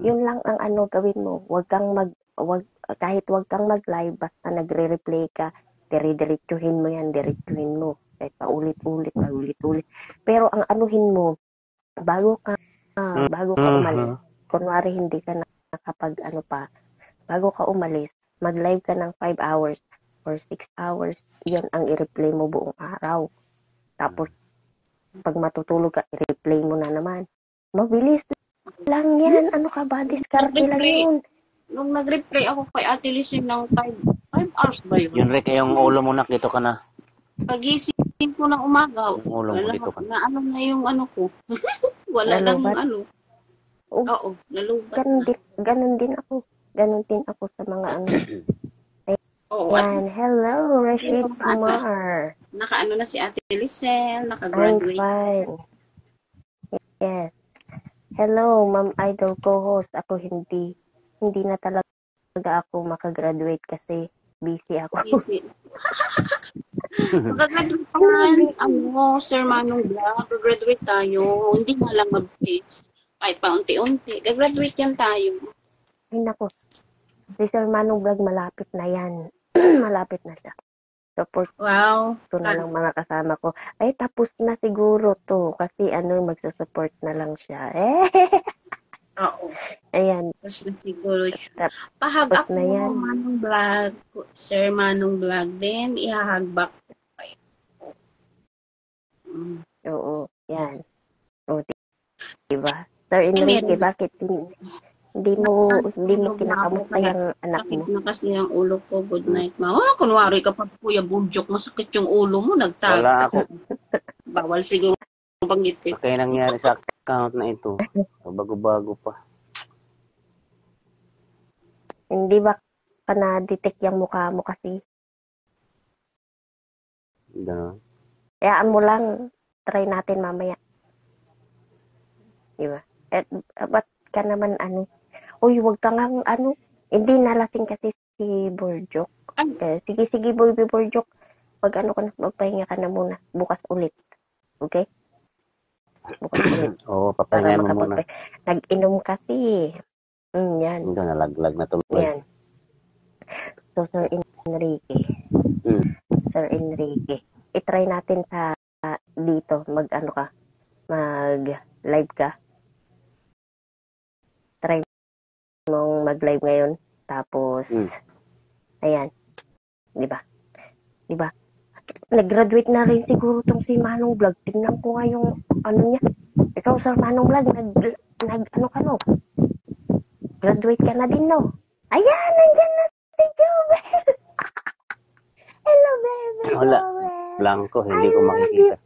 Yun lang ang gawin mo. Kahit wag kang mag-live, basta nagre-replay ka, dire-diretsuhin mo yan, diretsuhin mo. Kahit paulit-ulit. Pero ang anuhin mo, bago ka umalis, kunwari hindi ka bago ka umalis, mag-live ka ng 5 hours or 6 hours, yan ang i-replay mo buong araw. Tapos, pag matutulog ka, i-replay mo na naman. Mabilis lang yan. Ano ka ba? Diskarte lang yun. Nung nag-replay ako kay Ate Lising ng 5 hours ba yun? Yun Rick, yung ulo mo na dito ka na. Pagising ko ng umaga, Yung ulo mo dito ka na. na yung ko. Wala lang yung Oo, nalubat. Ganun din ako sa mga Oo, Yan. Hello, Rashid Yes, Kumar. Naka na si Ate Lisel, I'm naka-graduate. fine. Yes. Hello, Ma'am Idol co-host. Ako hindi na talaga ako makagraduate kasi busy ako. Easy. Mag-graduate pa nga, Sir Manong Vlog, mag-graduate tayo. Hindi nga lang mag-page. Kahit pa unti-unti. Gagraduate yan tayo. Ay, nako. Si Sir Manong Vlog, malapit na yan. Malapit na siya. Tapos, Wow. ito na lang mga kasama ko. Ay, tapos na siguro to. Kasi magsusupport na lang siya. Oo. Ayan. Tapos na siguro. Tapos Pahag ako na yan. Manong Vlog. Sir Manong Vlog din. Ihahag back. Oo. Yan. O, diba? Sir Enrique, bakit hindi mo kinakamusta yung anak mo? Sakit na kasi ang ulo ko. Good night, ma. Kunwari kapag Kuya Bunjok, masakit yung ulo mo, Wala ako. Bawal siguro bangitin. Kaya nangyari sa account na ito. Bago-bago pa. Hindi ba ka na-detect yung mukha mo kasi? Gano'n. Hayaan mo lang. Try natin mamaya. Diba? Ba't ka naman Uy, wag ka nga hindi nalasing kasi si Borjok. Kaya sige, boy, Borjok. Mag-ano ka na, magpahinga ka na muna. Bukas ulit. Okay? Bukas ulit. Oo, Para papahingahin mo muna. Nag-inom kasi. Yan. Hanggang nalaglag na tuloy. Yan. So, Sir Enrique. Sir Enrique. I-try natin sa dito. Mag-ano ka. Mag-live ka. Try mong mag-live ngayon. Tapos, ayan. Diba? Nag-graduate na rin siguro tong si Manong Vlog. Tingnan ko nga yung ano niya. Ikaw, Sir Manong Vlog, ano ka no? Graduate ka na din, no? Ayan, nandyan na si Joel. Hello, baby. Wala. Joel. Blanco, hindi ko makikita.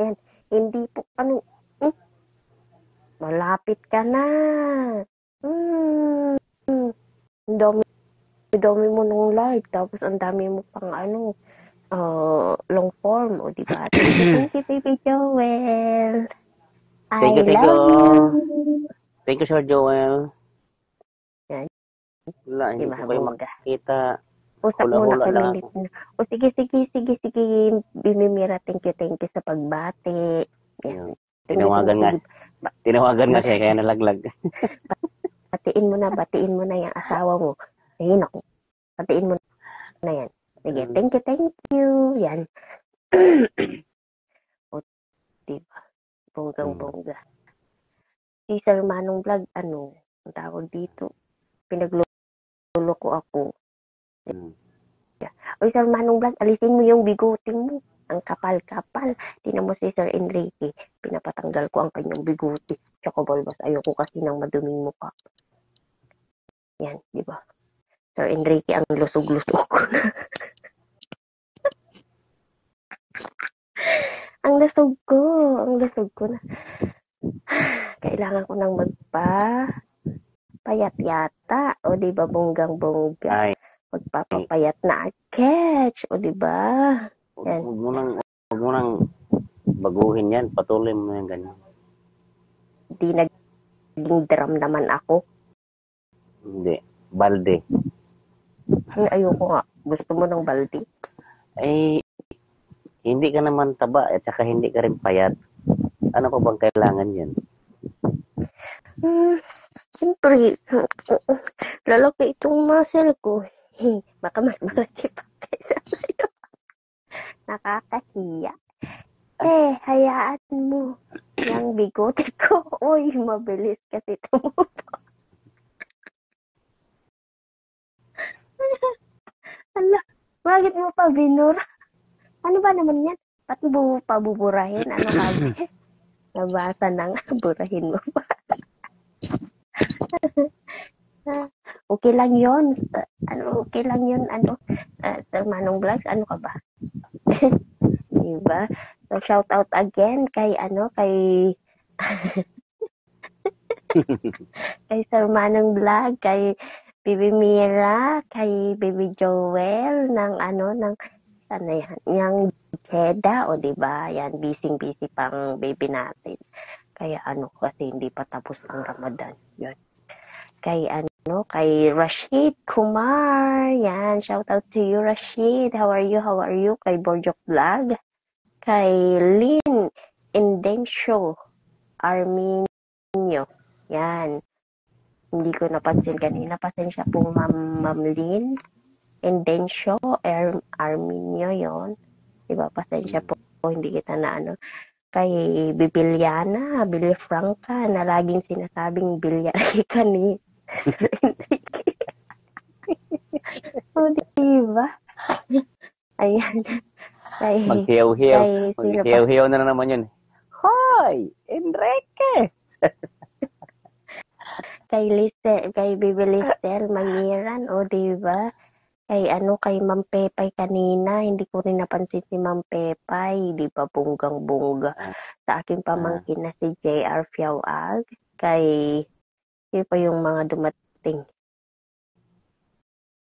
Ayan, hindi po, malapit ka na. Ang dami mo nung live, tapos ang dami mo pang long form, o diba? Thank you, baby Joel. Thank you. Thank you, Sir Joel. Yan. Wala, hindi Diba, ko kayo makikita. Usap muna Hula-hula kami lang ulit. O sige, Bimimira, thank you sa pagbati. Yan. Tinawagan nga siya, kaya nalaglag. Batiin mo na yung asawa mo. Ayun ako. Batiin mo na yan. Sige, thank you. Yan. O, diba? Bonggang-bongga. Si Sir Manong Vlog, ang tawag dito? Pinagluloko ako. O, Sir Manong Vlog, alisin mo yung bigoting mo. Ang kapal-kapal. Tingnan mo si Sir Enrique. Pinapatanggal ko ang kanyang bigote. Tsaka balbas, ayoko kasi ng maduming mukha. Yan, di ba? Sir Enrique, ang lusog-lusog ko na. ang lusog ko na. Kailangan ko nang magpapayat yata. O, di ba, bonggang-bongga. Magpapapayat na agad. O, di ba? Yan. Huwag mo nang baguhin yan. Patuloy mo yan ganyan. Di naging drum naman ako. Hindi. Balde. Ayoko nga. Gusto mo ng balde? Ay, hindi ka naman taba at saka hindi ka rin payat. Ano pa bang kailangan yan? Siyempre, lalaki itong muscle ko. Baka mas malaki pa kaysa sa'yo. Nakakahiya. Hayaan mo. Yung bigote ko, uy, mabilis kasi tumubo. Ala, bakit mo pa binura? Ano ba naman yan? Ba't mo pa buburahin? Ano sabi? Nabasa na nga, burahin mo pa. Okay lang yun. Okay lang yun. Sir Manong Vlogs, ano ka ba? Diba? So, shout out again kay kay Sir Manong Vlog, kay Bibi Mira, kay Baby Joel, ng yung Cheda, o diba? Yan, busy pang baby natin. Kaya kasi hindi pa tapos ang Ramadan. Yan. Kay Rashid Kumar. Yan, shout out to you, Rashid. How are you? Kay Borjok Vlog. Kay Lynn Indencio Arminio. Yan. Hindi ko napansin kanina. Pasensya po, Ma'am Lynn Indencio Arminio yon. Diba? Pasensya po. Hindi kita na Kay Bibiliana, Franca, na laging sinasabing bilyarika ni Sir Enrique. O, diba? Ayan. Maghiyaw-hiyaw na naman yun. Hoy! Enrique! Kay Bibi Listel Mangiran, o diba? Kay Ma'am Pepay kanina, hindi ko rin napansin si Ma'am Pepay, di ba, bonggang-bongga. Sa aking pamangkin na si J.R. Fiawag, sino pa yung mga dumating?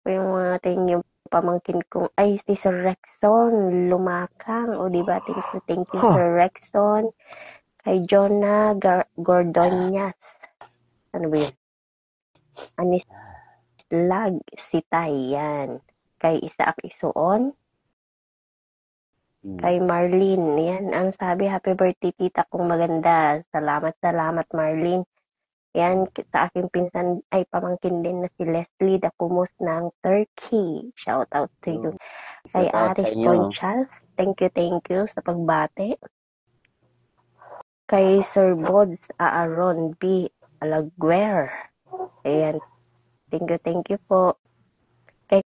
Yung pamangkin kong, si Sir Rexon, Lumakang, o di ba, thank you, Sir Rexon. Kay Jonah Gordonias. Ano ba yun? Anislag si Tay, yan. Kay Isaac Isuon, kay Marlene, yan. Ang sabi, happy birthday tita kong maganda. Salamat, Marlene. Yan, sa aking pinsan ay pamangkin din na si Leslie Dapumus ng Turkey. Shout out to you. Kay Shout out sa Aris inyo. Conchal, thank you sa pagbate. Kay Sir Bods Aaron B. Alaguer. Ayan, thank you po. Kay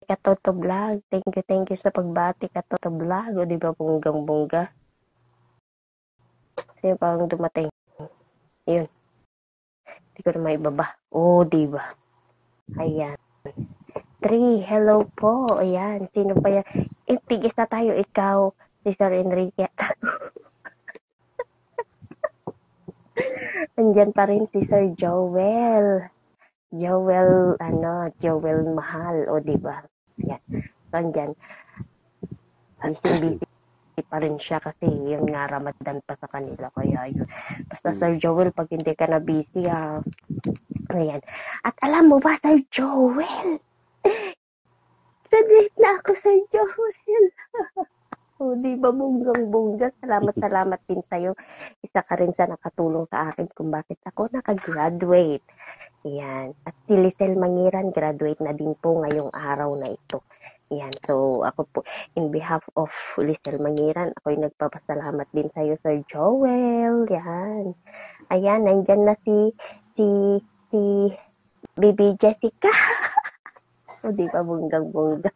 Katoto Vlog, thank you sa pagbati Katoto Vlog. O diba bonggang-bongga? Sino pa ang dumating? Yun. Hindi ko na maibaba. Oh, diba? Ayan. 3, hello po. Ayan, sino pa yan? Tigis na tayo, ikaw, si Sir Enrique. Andyan pa rin si Sir Joel. Joel Mahal, o diba? Yan. So, andyan. Busy pa rin siya kasi yun nga Ramadan pa sa kanila. Kaya yun. Basta Sir Joel, pag hindi ka na busy, ayan. At alam mo ba, Sir Joel? Graduate na ako, Sir Joel. O, diba, bonggang-bongga. Salamat din sa'yo. Isa ka rin sa nakatulong sa akin kung bakit ako nakagraduate. Yan. At si Lisel Mangiran, graduate na din po ngayong araw na ito. Yan. So, ako po, in behalf of Lisel Mangiran, ako'y nagpapasalamat din sa'yo, Sir Joel. Yan. Ayan, nandyan na si Baby Jessica. O, diba, bonggang-bongga.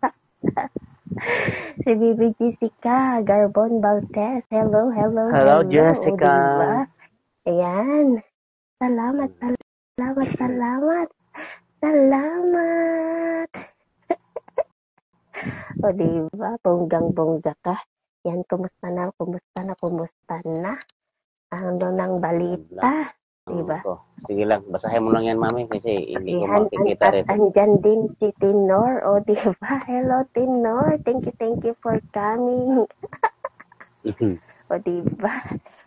Si Baby Jessica Garbon Baltes. Hello. Hello, Jessica. O, diba? Ayan. Salamat. O, diba? Bonggang-bongga ka. Yan, kumusta na? Ano nang balita? Diba? Sige lang, basahin mo lang yan, Mami, kasi hindi ko makikita rin. Andyan din si Tinor. O, diba? Hello, Tinor. Thank you for coming. O, diba?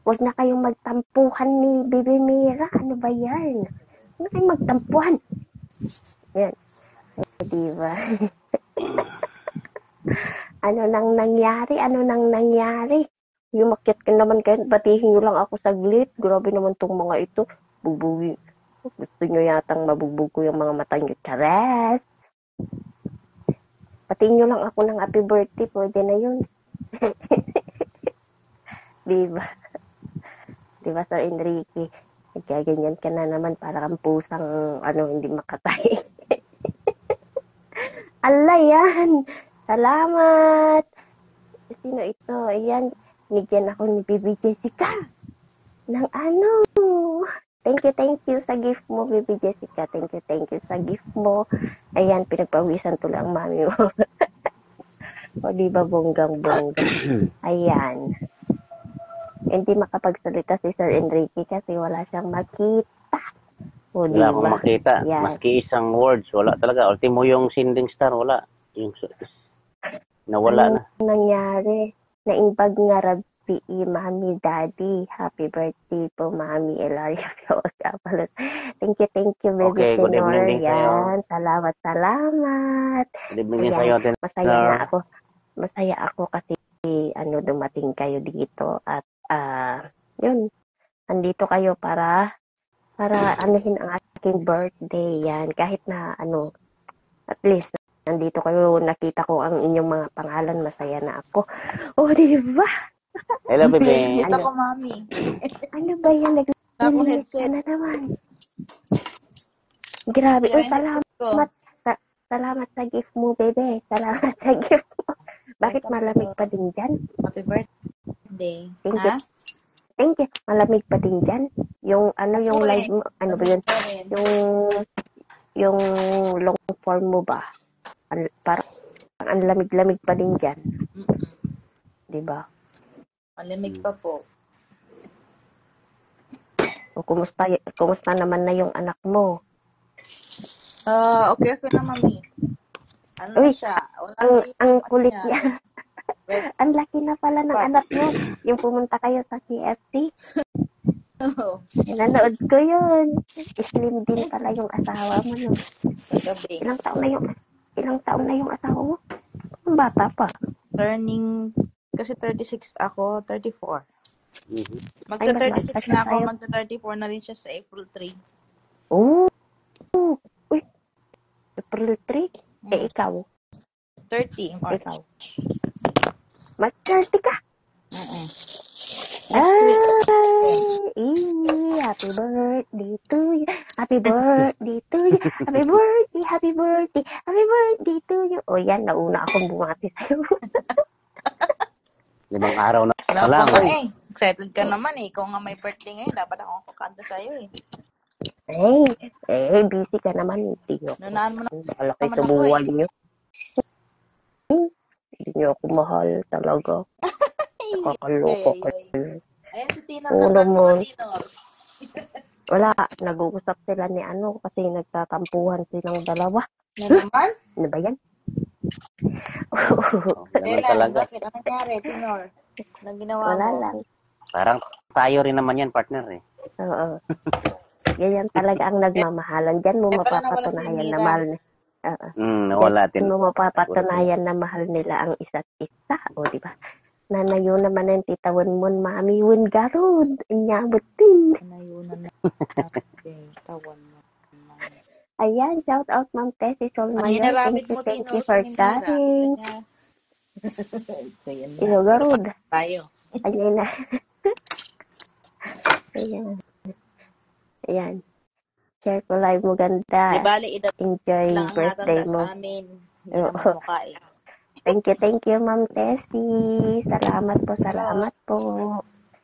Huwag na kayong magtampuhan ni Bibi Mira. Ano ba yan? Huwag na kayong magtampuhan. Yan. O, diba? Ano nang nangyari? Yumakyat ka naman kayo. Batihin nyo lang ako saglit. Grabe naman tong mga ito. Bubugi. Gusto nyo yatang mabugbog ko yung mga mata nyo. Chares! Batiin nyo lang ako ng happy birthday. Pwede na yun. Diba? Diba, Sir Enrique? Nagkaganyan ka na naman para kang pusang hindi makatay. Ala yan! Salamat! Sino ito? Ayan. Nigyan ako ni Baby Jessica ng Thank you sa gift mo, Baby Jessica. Thank you sa gift mo. Ayan, pinagpawisan to lang mami mo. O, diba, bonggang-bongga. Ayan. Hindi makapagsalita si Sir Enrique kasi wala siyang makita. O, diba? Wala akong makita. Yan. Maski isang words, wala talaga. Ultimo yung sending star, wala. Yung nawala na. Nangyari? Naimbag nga Rabbi, Mami, Daddy. Happy birthday po, Mami Elaria Fioscapalos. Thank you, Baby Okay, good Tenor. evening din sa'yo. Yan, salamat. Good evening din Ayan, sa'yo, Tenor. Masaya ako kasi dumating kayo dito at yun, andito kayo para anuhin ang aking birthday. Yan, kahit na at least nandito kayo, nakita ko ang inyong mga pangalan, masaya na ako. O, diba? Hello, baby. Yes ako, Mami. Ano ba yan? Naglilimit ka na naman. Grabe. Uy, salamat sa gift mo, bebe. Salamat sa gift mo. Bakit malamig pa din dyan? Happy birthday. Thank you. Malamig pa din dyan? Yung yung live mo, ano ba yun? Yung long form mo ba? Parang ang lamig-lamig pa din dyan. Diba? Malamig pa po. O, kumusta naman na yung anak mo? Okay na, Mami. Uy, siya? Ang kulit niya. Ang laki na pala ng anak mo. Yung pumunta kayo sa KFC. Nanood ko yun. Slim din pala yung asawa mo, no? Kagabi. Ilang taon na yung asawa mo? Ang bata pa. Turning, kasi 36 ako, 34. Mhm. Magta-36 Ay, na ako, tayo. magta-34 na rin siya sa April 3. Oh, uy, April 3? Eh, ikaw? 30 in March. Ikaw? Mag-30 ka? Next week. Happy birthday to you. Happy birthday to you. Happy birthday, happy birthday, happy birthday to you. O yan, nauna akong bumati sa'yo. 5 araw na Alam lang. ko nga eh. Excited ka naman eh. Ikaw nga may birthday ngayon. Dapat ako kakanta sa'yo eh. Busy ka naman. Hindi nyo ako. Nunaan mo Malaki naman sa ako buwan eh. nyo. Hindi nyo ako mahal talaga. Nakakaloko ka. Ayan si Tinor. Oo Kanta mo naman. Tinor. Wala, nag-uusap sila ni ano kasi nagtatampuhan silang dalawa. Na naman? Ano ba yan? Ganun talaga. Bakit? Anong nangyari, Tinor? Anong ginawa Wala mo? lang. Parang tayo rin naman yan, partner eh. Oo. Ganyan talaga ang nagmamahalan. Diyan mo Parang nawala si mapapatunayan na Mira. mahal na. Nawala Diyan mo mapapatunayan na mahal nila ang isa't isa. O, di ba? Nanayo naman ang titawan mo, mami, win garod. Inyabot din. Nayunan na. Okay, tawan mo. Ayan, shout out Ma'am Tessie Solmayor. Nilalamit mo, Thank Tinor, you for si Mira. coming. Ayan na. Ino garod. Tayo. Ayan na. Ayan. Share ko live mo ganda. Di bali, Enjoy lang ang birthday natanda mo. sa amin. Hindi naman mukha eh. Thank you, Ma'am Tessie. Salamat po.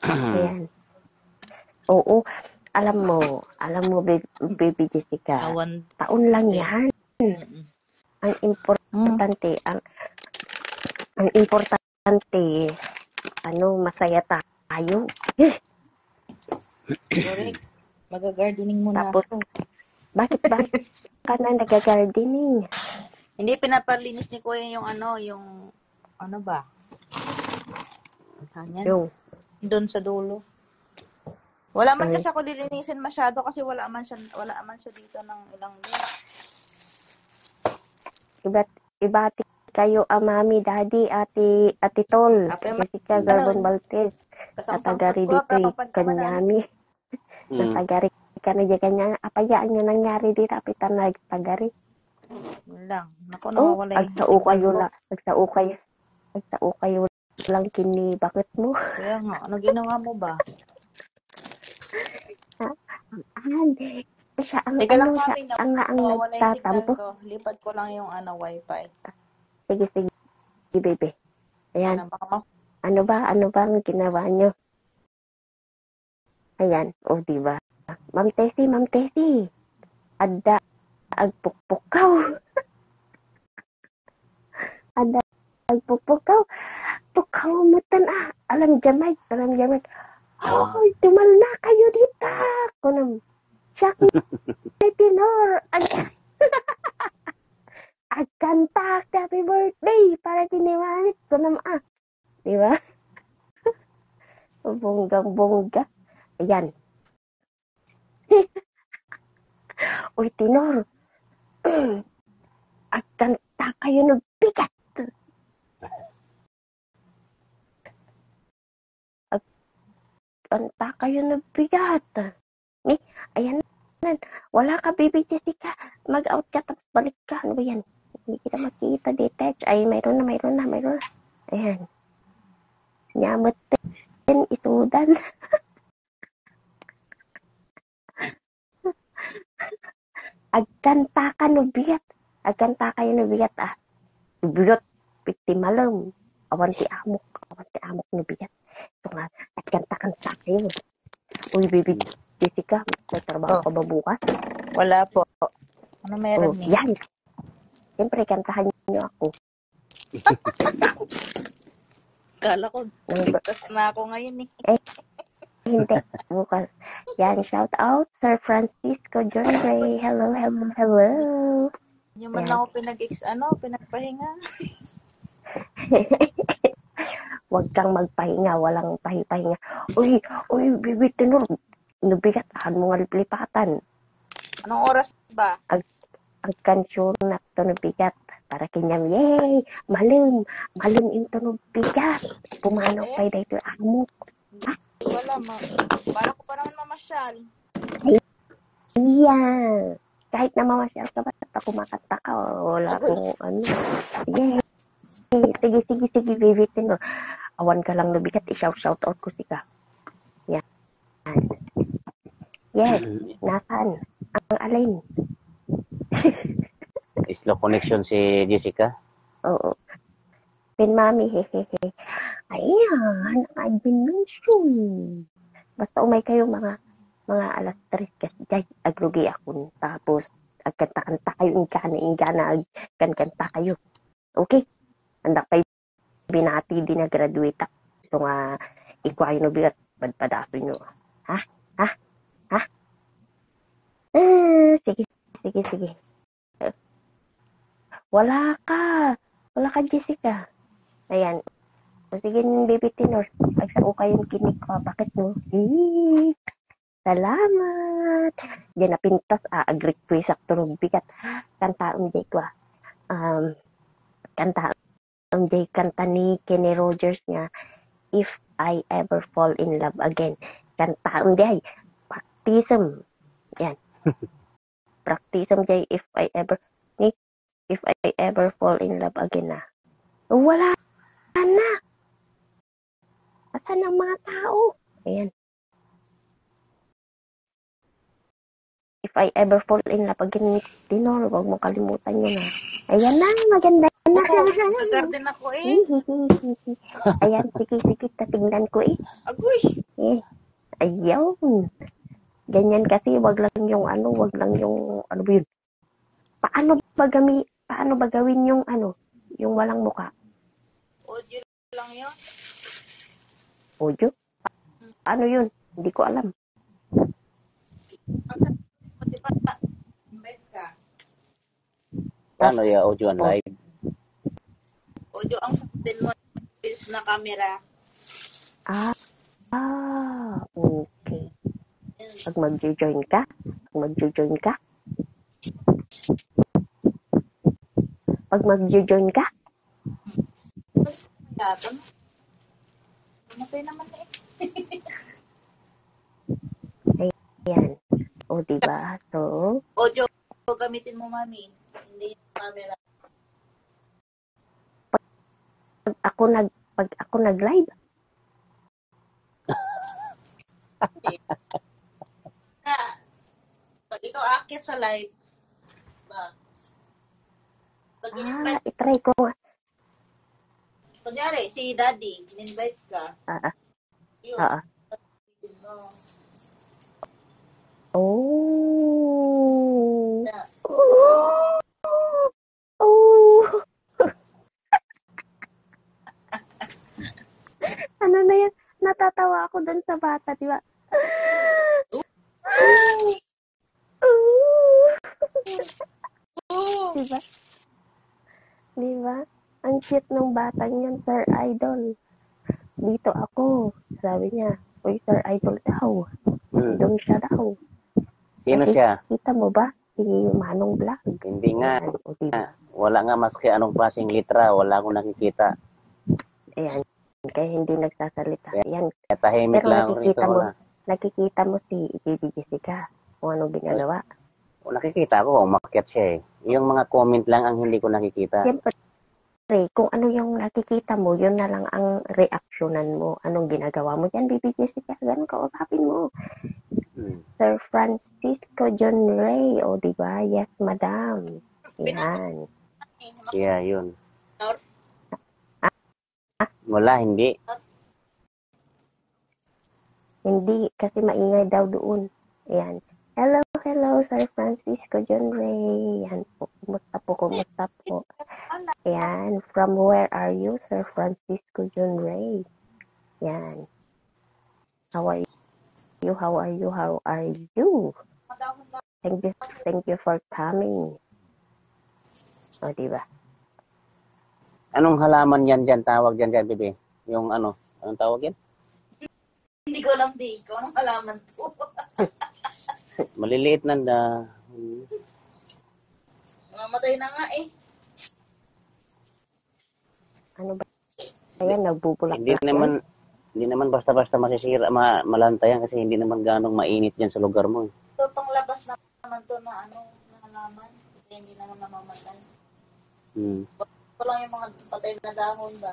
Ayan. Oo, alam mo, baby Jessica, taon lang yan. Ang importante, ang importante, masaya tayo. Correct. Mag-gardening muna Tapos, ako. bakit ka na nag-gardening? Hindi pinapalinis ni Kuya yung ano ba? Yung, doon sa dulo. Wala man kasi ako lilinisin masyado kasi wala man siya dito ng ilang days. ibati kayo, Mami, Daddy, Ate Tol, Jessica Garbon Baltes, Tatagari dito, Kanyami. Natagari ka na dyan kanya. Apayaan nyo nangyari dito, apitan na nagtagari. Lang. Naku, nawawala yung Agsao kayo lang kini, bakit mo? Kaya nga, ano ginawa mo ba? Siya ang Teka lang, siya Mami, ang nagtatampo. ko. Lipat ko lang yung wifi. Sige, baby. Ayan. Ano ba ang ginawa nyo? Ayan, diba? Ma'am Tessie. Adda, agpukpukaw. Adda, agpukpukaw. Pukaw mo alam jamay. Tumal na kayo dito. Kunam, siyak na Tinor. Agkanta, happy birthday. Para tiniwanit. Kunam, diba? Bonggang-bongga. Ayan. Uy, Tinor. Agkanta kayo ng bigat. Agkanta kayo ng bigat. Ayan na. Wala ka, baby Jessica. Mag-out ka, tapos balik ka. Ano ba yan? Hindi kita makita, detach. Ay, mayroon na. Ayan. Nyamot din, itudan. Agkanta ka no bigat. Agkanta kayo no bigat Bigat, pikti malam. Awanti amok no bigat. So nga, agkanta kan sa kayo. Uy, baby Jessica, may trabaho ka ba bukas? Wala po. Ano meron niya? Yan. Siyempre, kantahan niyo ako. Kala ko, ligtas na ako ngayon eh. Hindi, bukas. Yan, shout out, Sir Francisco John Ray. Hello. Yung man lang ako pinagpahinga. Huwag kang magpahinga, walang pahinga. Uy, baby Tinor, nubigat akan mo nga lipatan. Anong oras ba? Ang kansyon na to nubigat. Para kinyam, yay! Malim into nubigat. Pumanaw Eh, pa'y dahito amo. wala ma. Para ko pa naman mamasyal. Iya. Kahit na mamasyal ka ba, ako makanta ka. Wala akong ano. Yay! Sige, bibitin mo. Awan ka lang nubigat, i-shout out ko sika. Yan. Yes, nasaan? Ang alin? Slow connection si Jessica. Oo. Pin mami, hehehe. Ayan, naka-dimension. Basta umay kayo mga alas 3 kasi jay, agrugi ako. Tapos, agkanta-kanta kayo, ingana, agkanta kayo. Okay? Andak kayo binati din na graduate. So nga, ikaw no bigat, badpadaso nyo. Ha? Sige. Wala ka, Jessica. Ayan. O sige, baby tenor. Pagsao kayong kinig ko. Bakit mo? Salamat. Diyan napintas. Agrik ko yung sakturong bigat. Kanta jay ko. Kanta ni Kenny Rogers nga, If I Ever Fall in Love Again. Kanta jay. Practism. Yan. Practism jay if I ever fall in love again na. Wala na. Asan ang mga tao? Ayan. If I ever fall in love again, Tinor, huwag mo kalimutan yun na. Ayan na, maganda na. Nag-garden ako eh. Ayan, sige, tatingnan ko eh. Agoy! Ayun. Ganyan kasi, wag lang yung ano ba yun? Paano ba gawin yung yung walang muka? Audio lang yun. Audio? Ano yun? Hindi ko alam. Di ba? Invite ka. Paano yung audio and live? Audio ang sabihin mo na camera. Okay. Pag mag-join ka? Yata. Namatay naman eh. Ayan. O, diba? So, Audio gamitin mo, mami. Hindi yung camera. pag ako nag-live, Pag ikaw akit sa live, ba? Pag in-invite, itry ko nga. kunyari, si daddy, in-invite ka. Yun. No. Oh. Na. Ano na yan? Natatawa ako dun sa bata, di ba? Diba? Ang cute ng batang yan, Sir Idol. Dito ako. Sabi niya, uy, Sir Idol daw. Doon siya daw. Sino siya? Kita mo ba? Si Manong Vlog. Hindi nga. Diba? Wala nga maski anong klaseng litra. Wala akong nakikita. Ayan. Kaya hindi nagsasalita. Ayan. Tahimik lang ako rito. Nakikita mo si Jessica kung anong ginagawa. Nakikita ko, umakyat siya eh. Yung mga comment lang ang hindi ko nakikita. Siyempre, kung ano yung nakikita mo, yun na lang ang reaksyonan mo. Anong ginagawa mo dyan, Baby Jessica? Ganun kausapin mo. Sir Francisco John Ray. O, diba? Yes, madam. Yan. Yeah, yun. Wala, hindi. Hindi, kasi maingay daw doon. Ayan. Hello, Sir Francisco John Ray. Yan po. Kumusta po? Ayan. From where are you, Sir Francisco John Ray? Yan. How are you? Thank you for coming. O, diba? Anong halaman yan dyan? Tawag dyan, bebe? Yung anong tawag yan? Hindi ko alam, di. Ikaw ang malaman po. Maliliit na Mamatay na nga eh. Ano ba yan? Hindi Nagbubulak-bulak yan? naman basta-basta masisira, malantayan kasi hindi naman ganong mainit yan sa lugar mo. So, panglabas naman to na ano, na halaman. Kasi hindi naman namamatay. Ito lang yung mga patay na dahon ba?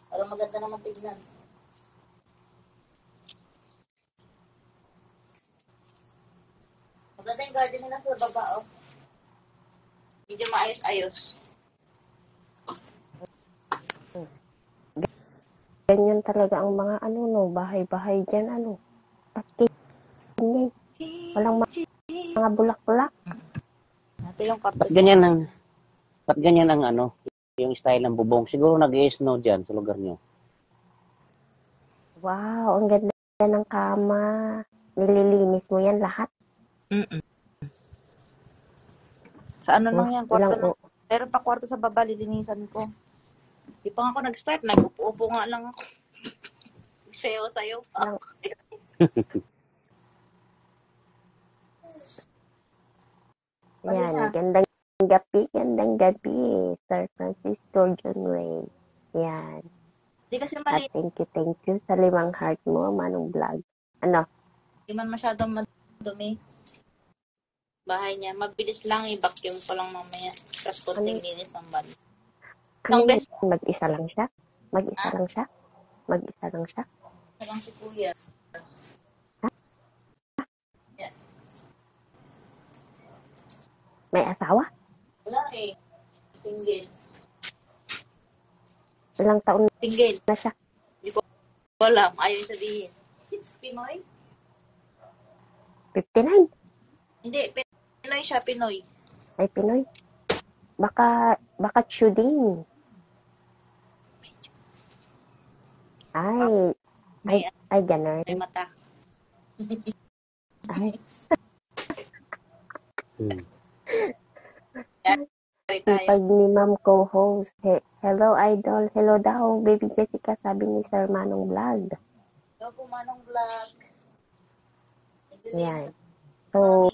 Para maganda naman tignan. Maganda yung garden nila sa baba, oh. Medyo maayos-ayos. Ganyan talaga ang mga ano, no, bahay-bahay dyan, ano. At ganyan. Walang mga bulak-bulak. Ito yung Ba't ganyan ang ano, yung style ng bubong? Siguro nag-i-snow dyan sa lugar nyo. Wow, ang ganda ng kama. Nililinis mo yan lahat? Sa ano lang yan, kwarto Ilang, na. Meron pa kwarto sa baba, lilinisan ko. Di pa nga ako nag-start, nag-upo nga lang ako. Sayo-sayo pa. Yan, gandang gabi, Sir Francisco John Ray. Yan. Di kasi At mali. thank you sa 5 heart mo, Manong Vlog. Ano? Di man masyadong madumi. Bahay niya. Mabilis lang, i-vacuum ko lang mamaya. Tapos konting linis ng bali. Ano yun? Mag-isa lang siya? Mag-isa lang siya? Isa lang si Kuya. Yeah. May asawa? Wala eh. Single. Ilang taon Single. na siya? Hindi ko alam. Ayaw sabihin. Pinoy? 59? Hindi. Pinoy siya. Pinoy. Ay, Pinoy. Baka shooting. Ay, ganun. May mata. Ay. Pag ni Ma'am co-host, hello idol, hello daw, baby Jessica, sabi ni Sir Manong Vlog. Hello po, Manong Vlog. Yan. So,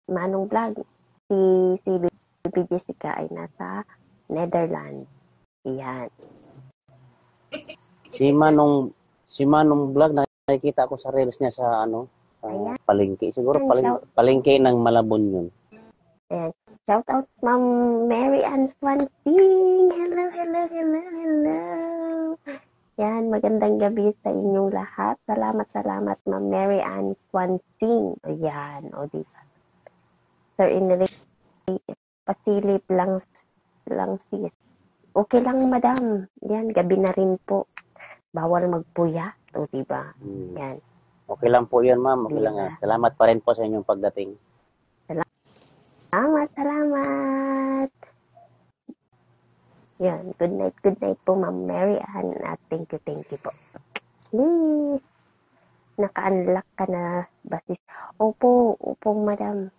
Manong Vlog, si baby Jessica ay nasa Netherlands. Yan. Si Manong Vlog, nakikita ko sa reels niya sa palengke. Siguro palengke ng Malabon yun. Ayan. Shout out Ma'am Mary Ann Swansing. Hello. Yan, magandang gabi sa inyong lahat. Salamat Ma'am Mary Ann Swansing. Ayan, o diba. Sir Inri, pasilip lang sis. Okay lang madam. Yan, gabi na rin po. Bawal magpuya. O diba. Yan. Okay lang po yun, ma'am. Okay lang. Salamat pa rin po sa inyong pagdating. Salamat. Yan, good night po Ma'am Mary Ann. At thank you po. Please. Naka-unlock ka na basis. Opo madam.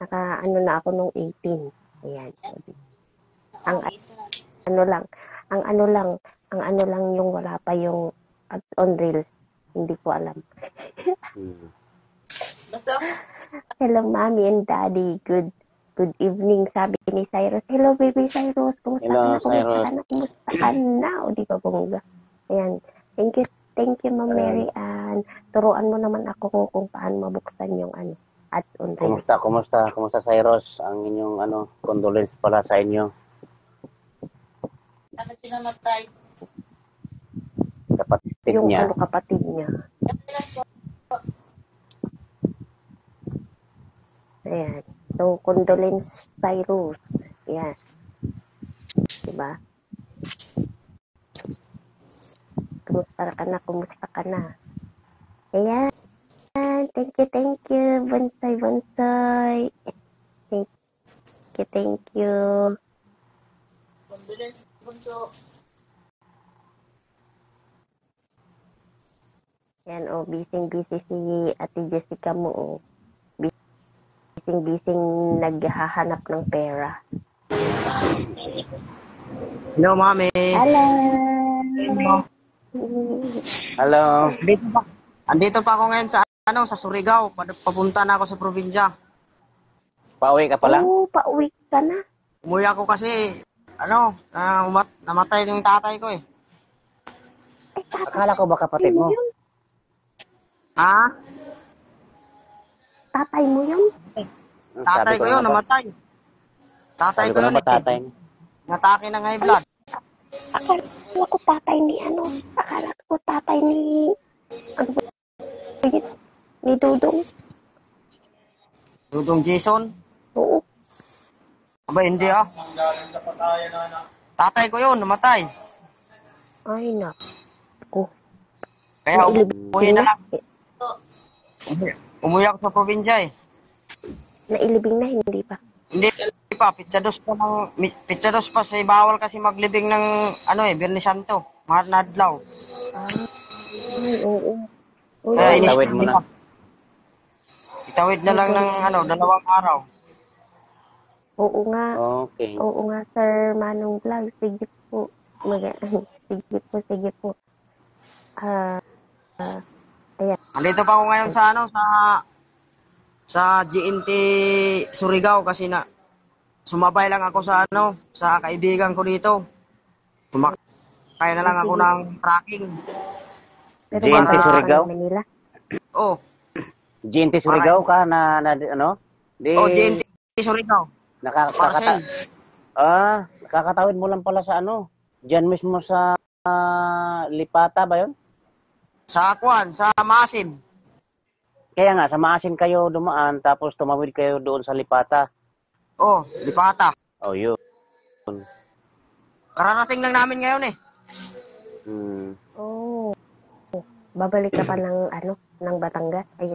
Naka-ano na ako nung 18. Ayan. Ang ano lang yung wala pa yung ads on reels. Hindi ko alam. Basta Hello, Mommy and Daddy. Good evening, sabi ni Cyrus. Hello, baby Cyrus. Kumusta ka na? O, di ba bongga? Ayan. Thank you, Ma'am Mary Ann. Turuan mo naman ako kung paano mabuksan yung ads on reels. Kumusta Cyrus? Ang inyong condolence pala sa inyo. bakit sinamatay? Kapatid yung niya. Kapatid niya. Ayan. So, condolence Cyrus. Ayan. Diba? Kumusta ka na? Ayan. Thank you. Bonsai. Thank you. Condolence, bunso. Yan, busy si Ate Jessica mo, Busy naghahanap ng pera. Hello, Mami. Hello. Hello. Andito pa ako ngayon sa sa Surigao. Papunta na ako sa probinsya. Pauwi ka pa lang? Oo, pauwi ka na. Umuwi ako kasi namatay yung tatay ko eh. Akala ko ba kapatid mo? Ha? Tatay mo yun? Tatay ko yun, namatay. Tatay ko yun tatay. Natake ng high blood. Akala ko tatay ni Akala ko tatay ni ni Dudong. Dudong Jason? Oo. Aba, hindi ah. Tatay ko yun, namatay. Ay, naku. Kaya umuwi na lang. Umuwi ako sa probinsya eh. Nailibing na, hindi pa. Hindi pa, pizza dos pa sa bawal kasi maglibing ng Biyernes Santo, Mahal na adlaw. Ay, oo. Kaya itawid mo na. Itawid na lang ng 2 araw. Oo nga. Okay. Oo nga, Sir Manong Vlog. Sige po. Sige po. Ayan. Andito pa ako ngayon sa GNT Surigao kasi sumabay lang ako sa kaibigan ko dito. Sumakay na lang ako ng tracking. GNT Surigao? Manila? Oh. GNT Surigao ka na GNT Surigao. Nakakatawid mo lang pala sa diyan mismo sa Lipata ba yun? Sa Maasin. Kaya nga, sa Maasin kayo dumaan, tapos tumawid kayo doon sa Lipata. Oh, Lipata. Oh, yun. Kararating lang namin ngayon eh. Oh. Babalik ka pa ng Batangas? Ay,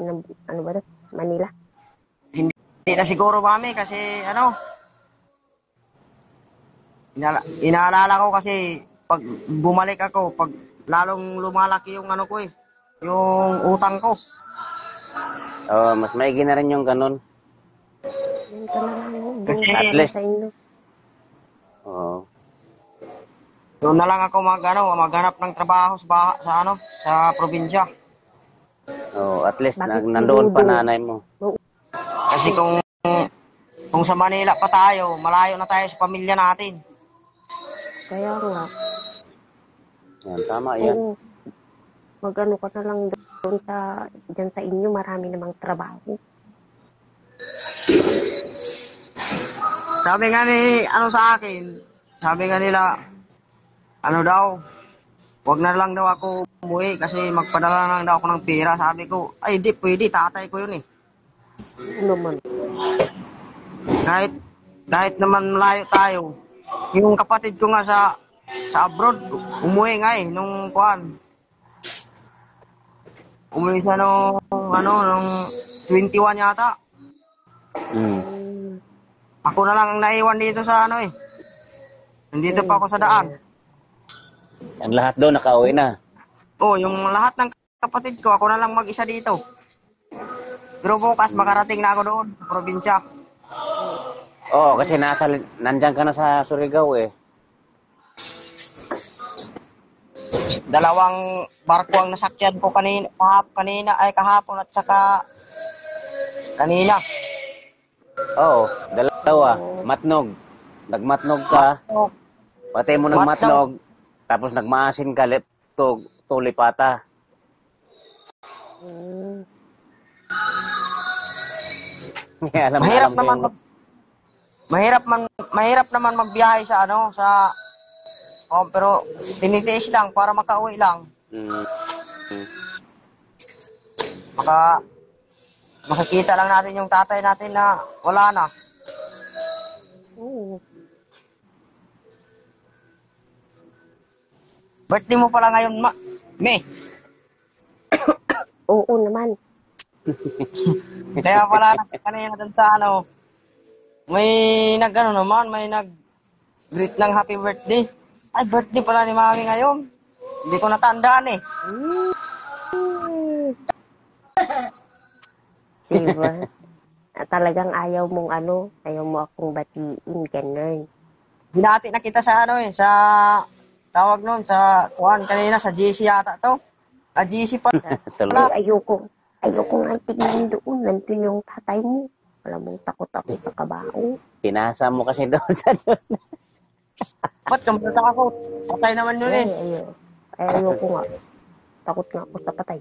ba ito? Manila? Hindi na siguro mami kasi inaalala ko kasi pag bumalik ako, pag lalong lumalaki yung yung utang ko. Mas maigi na rin yung ganun. Yun talaga, at least. sa inyo. Oo. Doon na lang ako maghanap ng trabaho sa probinsya. At least nandoon pa nanay mo. Kasi kung sa Manila pa tayo, malayo na tayo sa pamilya natin. Kaya nga. Yan, tama yan. Oo. Mag-ano ka na lang doon dyan sa inyo, marami namang trabaho. Sabi nga sa akin, sabi nga nila, wag na lang daw ako umuwi kasi magpadala lang daw ako ng pera. Sabi ko, ay di pwede, tatay ko yun eh. Naman. Kahit naman malayo tayo, yung kapatid ko nga sa abroad, umuwi nga eh, nung umuwi siya nung 21 yata. Ako na lang ang naiwan dito sa Nandito pa ako sa daan. Ang lahat doon nakauwi na. Oh, yung lahat ng kapatid ko, ako na lang mag-isa dito. Pero bukas makarating na ako doon sa probinsya. Oo, kasi nandyan ka na sa Surigao eh. 2 barko ang nasakyan ko kahapon at saka kanina. Oo, 2. Matnog. Nagmatnog ka. Pati mo nagmatnog. Tapos nagmaasin ka to Lipata. Mahirap naman magbiyahe sa pero tinitiis lang para makauwi lang. Makikita lang natin yung tatay natin na wala na. Birthday mo pala ngayon, May. Oo naman. Kaya pala kanina dun sa may nag-greet ng happy birthday. Ay, birthday pala ni Mami ngayon. Hindi ko natandaan eh. Diba? Talagang ayaw mo akong batiin, ganun. Binati na kita sa tawag nun sa kuan kanina sa GC yata to. GC pa. Ay, ayoko nga tingnan doon. Nandun yung tatay mo. Alam mong takot ako sa kabao. Pinasa mo kasi doon sa doon. Ba't ka matatakot? Patay naman yun eh. Ayoko nga. Takot nga ako sa patay.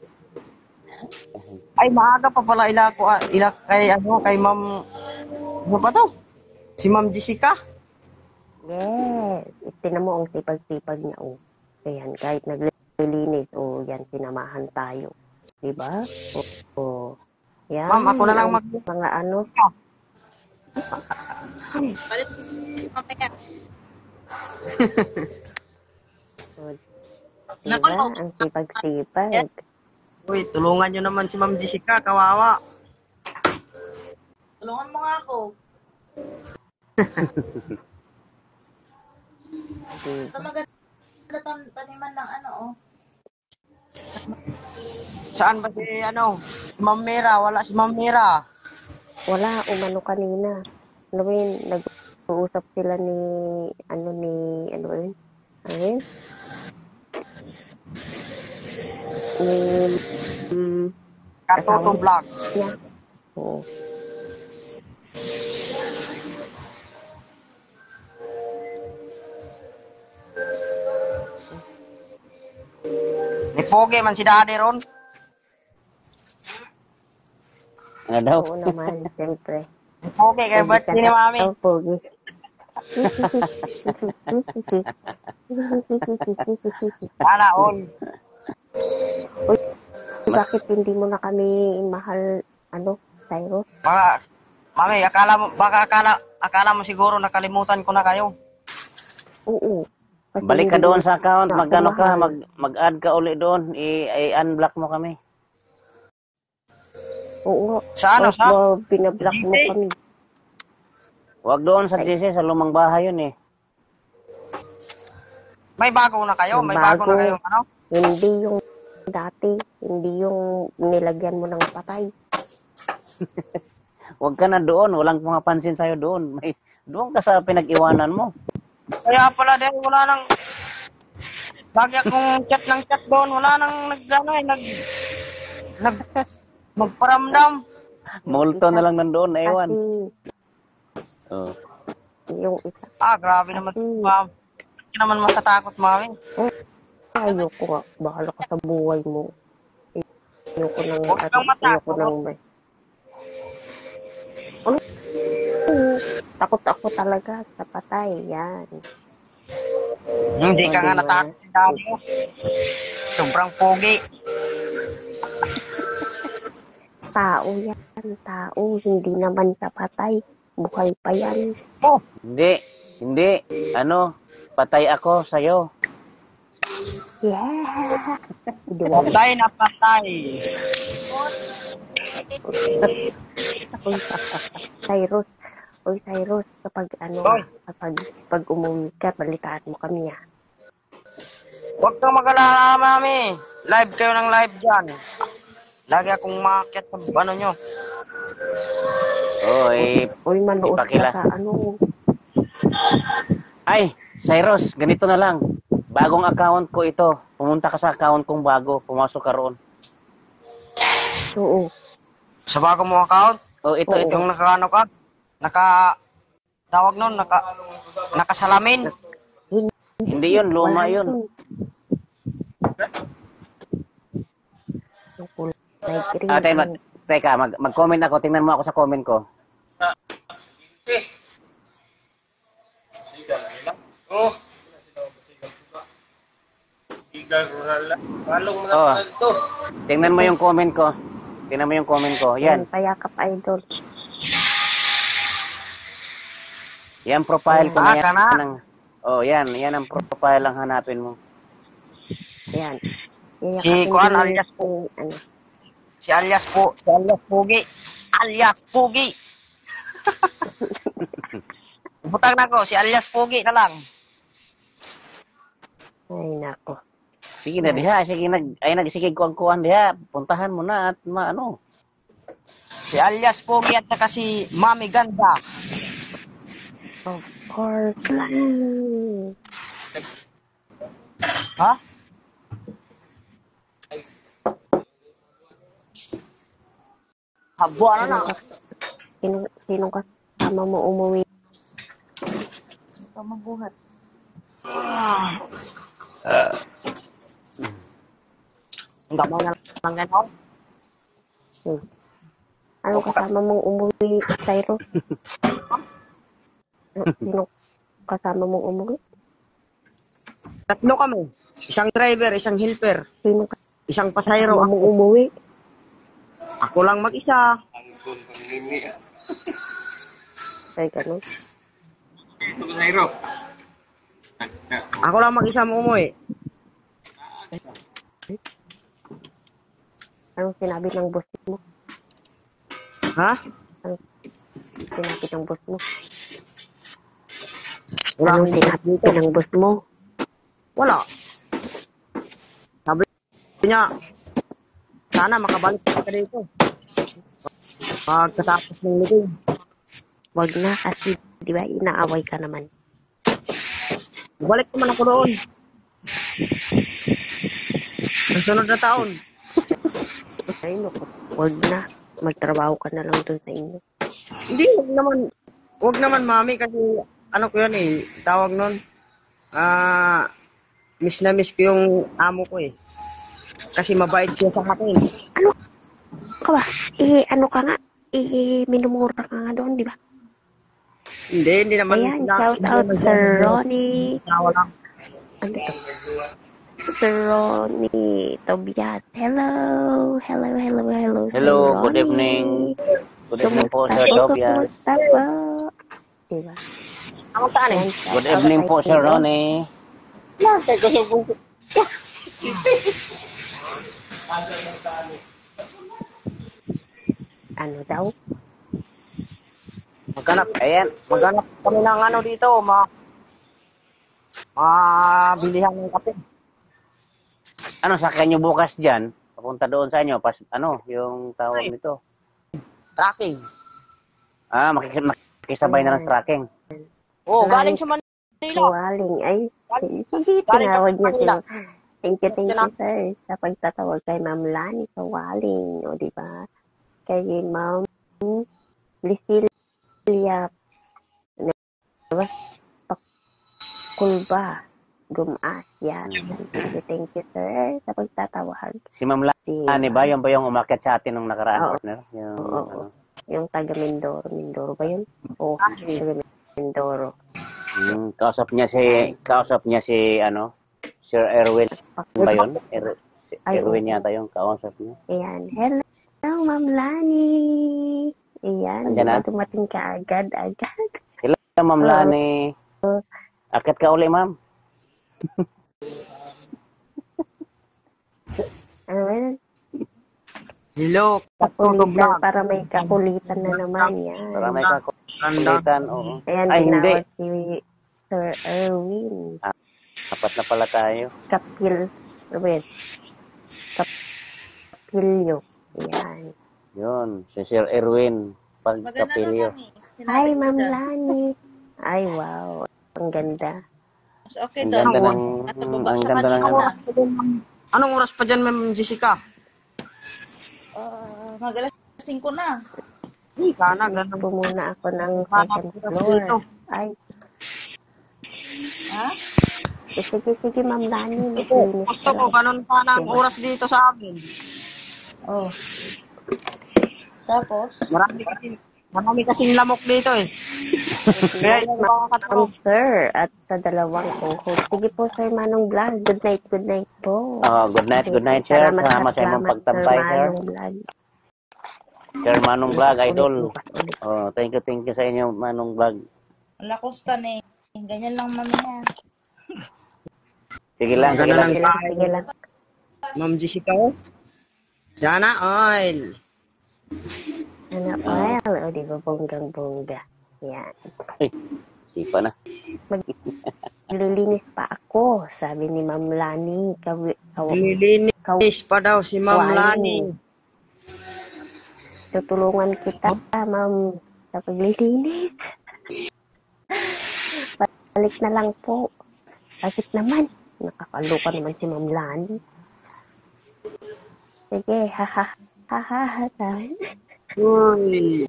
Ay, maaga pa pala kay Ma'am, ano ba to? Si Ma'am Jessica? Yes. Tinan mo ang sipag-sipag niya. Oh. Ayan, kahit naglilinis, yan, sinamahan tayo. Diba? Yan. Ma'am, ako na lang mga ano. Diba? Ang sipag-sipag. Uy, tulungan nyo naman si Ma'am Jessica, kawawa. Tulungan mo nga ako. Ito maganda taniman ng ano, oh. Saan ba si Ma'am Mira? Wala si Ma'am Mira. Wala, umano kanina. Nag-uusap sila ni Katoto Vlog. Yeah. Oo. May pogi man si Daddy ron. Ano daw? Oo naman, siyempre. May pogi kay birthday ni Mami. Oh, pogi. Sana all. Uy, bakit hindi mo na kami mahal, Cyrus? Mami, akala mo siguro nakalimutan ko na kayo. Oo. Kasi Balik ka hindi doon mo sa account, na mag-ano ka, mahal. mag-add ka uli doon, i-unblock mo kami. Oo. Sa ano, sa? Binablock mo kami. Huwag doon sa GC, sa lumang bahay yun eh. May bago na kayo? May bago na kayo, ano? Hindi yung dati, hindi yung nilagyan mo ng patay. Huwag ka na doon, walang pumapansin sa'yo doon. Doon ka sa pinag-iwanan mo. Kaya pala din, wala nang... Lagi akong chat ng chat doon, wala nang magparamdam. Multo na lang nandoon, ewan. Oh. Yung isa. Grabe naman, ma'am. Hindi naman matatakot, mami. Ayoko nga. Bahala ka sa buhay mo. Ayoko nang... Huwag kang matakot. Takot ako talaga sa patay. Yan. Hindi ka nga natakot si Daddy mo. Sobrang pogi. Tao yan. Tao. Hindi naman sa patay. Buhay pa yan. Oh. Hindi. Patay ako sa'yo. Yeah. Patay na patay. Cyrus, kapag umuwi ka, balitaan mo kami, ha. Huwag kang mag-alala, mami. Live kayo ng live dyan. Lagi akong makakit sa nyo. Manood ipakila. ka sa Ay, Cyrus, ganito na lang. Bagong account ko ito. Pumunta ka sa account kong bago. Pumasok ka roon. Oo. Sa bago mo account? Ito. Yung tawag nun, nakasalamin. Hindi yun, luma yun. Teka, mag-comment ako. Tingnan mo ako sa comment ko. Tingnan mo yung comment ko. Yan. Payakap idol. Yan profile ko na yan. Yan ang profile ang hanapin mo. Yan. Si Juan alias po. Si alias Pogi. Butang na ko, si alias Pogi na lang. Ay, nako. Sige na diha, sige kuan diha. Puntahan mo na at Si alias Pogi at saka si Mami Ganda. Of course lang. Ha? Habo na na. Sinong kasama mo umuwi? Ikaw magbuhat. Ang gamay na lang gano'n. Anong kasama mong umuwi, Cyrus? Sinong kasama mong umuwi? Tatlo kami. Isang driver, isang helper, Sinong isang pasahero. kasama mong umuwi? Ako lang mag-isa. Ay, ganun. Ako lang mag-isa mo umuwi. Anong sinabi ng boss mo? Ha? Sinabi ng boss mo? Wala Anong akong sinabi ng boss mo? Wala. Sabi niya, sana makabalik ka dito. Pagkatapos ng meeting. Wag na kasi, di ba, inaaway ka naman. Balik naman ako doon. Ang sunod na taon. Ay, naku, wag na. Magtrabaho ka na lang doon sa inyo. Hindi, wag naman mami kasi ano ko yan eh, tawag nun. Miss na miss ko yung amo ko eh. Kasi mabait siya sa akin. Ano ka ba? Ano ka nga? Minumura ka nga doon, di ba? Hindi naman. Ayan, shout out Sir Ronnie. Wala. Ano to? Sir Ronnie Tobias. Hello, Hello, Sir good Ronnie. evening. Good evening po, Sir Tobias. Kumusta po? Diba? Ako saan eh? Good evening po, Sir Ronnie. Ano daw? Maghanap kami ng ano dito, bilihan ng kape. Ano, sakyan nyo bukas dyan? Papunta doon sa inyo. Yung tawag nito. Tracking. Makikisabay na lang sa tracking. Oo, galing sa Manila. Waling. Ay, sige, tinawag niya sila. Thank you, sir, sa pagtatawag kay Ma'am Lani sa Waling. O, di ba? Kay Ma'am Licilia. Diba? Pakulba. Gumas. Yan. Thank you, sir, sa pagtatawag. Si Ma'am Lani ba? Yung ba yung umakyat sa atin nung nakaraan, partner? Oo. Yung taga Mindoro. Mindoro ba yun? Oo, taga Mindoro. Kausap niya si Sir Erwin ba yun? Erwin yata yung kausap niya. Ayan. Hello, Ma'am Lani. Ayan. Andiyan na? Dumating ka agad. Hello, Ma'am Lani. Akit ka uli, ma'am. Hello, kakulitan, para may kakulitan na naman yan. Para may kakulitan, oo. Ayan, ay, hindi. Si Sir Erwin. Apat na pala tayo. Kapilyo. Ayan. Yun, si Sir Erwin. Pagkapilyo. Hi, Ma'am Lani. Ay, wow. Ang ganda. Okay, ang ganda ng Anong oras pa dyan, Ma'am Jessica? Mag-alas 5 na. Sana, ganun po muna ako ng second floor. Ay. Ha? Sige, Ma'am Lani. Gusto ko, ganun sana ang oras dito sa amin. Oh. Tapos? Marami kasing lamok dito eh. Kaya Ma'am Sir at sa dalawang co-host. Sige po, Sir Manong Vlog. Good night po. Good night, sir. Salamat sa imong pagtampay, sir. Sir Manong Vlog, idol. Thank you sa inyo, Manong Vlog. Lakas ka na eh. Ganyan lang mamaya. Sige lang. Ma'am Jessica, Sana oil. O di ba bonggang-bongga. Yan. Sipa na. Maglilinis pa ako, sabi ni Ma'am Lani. Maglilinis pa daw si Ma'am Lani. Tutulungan kita, Ma'am, sa paglilinis. Balik na lang po. Bakit naman? Nakakaloka naman si Ma'am Lani. Sige, ha. Uy,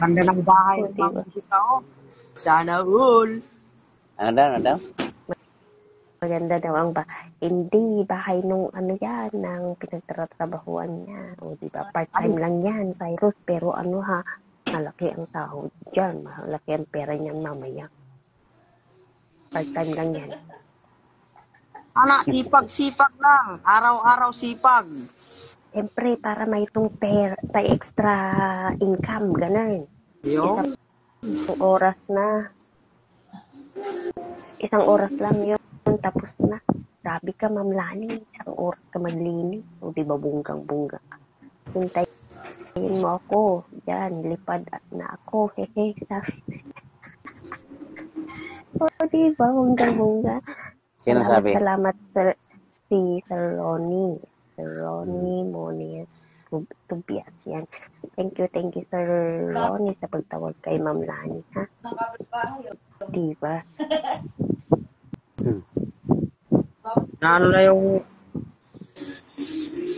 ganda ng bahay O, ng diba? Ma'am Jessica, oh. Sana all. Ano daw? Maganda daw ang bahay. Hindi, bahay nung ano yan, ng pinagtatrabahuan niya. O, diba? Part-time lang yan, Cyrus. Pero ano ha, malaki ang sahod dyan. Malaki ang pera niyan mamaya. Part-time lang yan. Anak, sipag-sipag lang. Araw-araw sipag. Siyempre, para mayroong pera, may extra income, ganun. Yo. Isang oras lang yun, tapos na. Grabe ka, Ma'am Lani. Isang oras ka maglinis. O, diba, bunggang-bungga ka. Hintayin mo ako. Yan, lipad na ako. Hehe, sabi. O, diba, bunggang-bungga. Sino sabi? Salamat si Sir Ronnie Moniz Tubias. Yan. Thank you, Sir Ronnie, sa pagtawag kay Ma'am Lani, ha? Diba? Ano na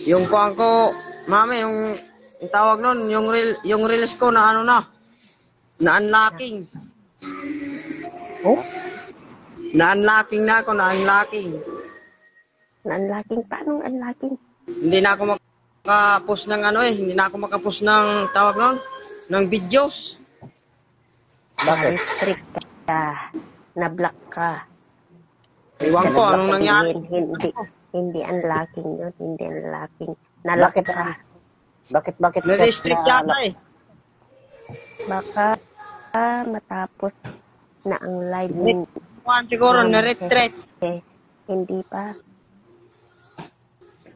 yung kuhaan ko, mami, yung tawag nun, yung reels ko na ano na unlocking. Oh? Na-unlocking na ako, na-unlocking. Na-unlocking? Paano unlocking? Hindi na ako makapost ng hindi na ako makapost ng tawag nun, ng videos. Bakit? Na-restrict ka. Na-block ka. Iwan ko, anong nangyari? Hindi unlocking yun. Hindi unlocking. Na-lock ka. Bakit? Na-restrict yata eh. Baka matapos na ang live mo. Siguro, na-retreat. Hindi pa.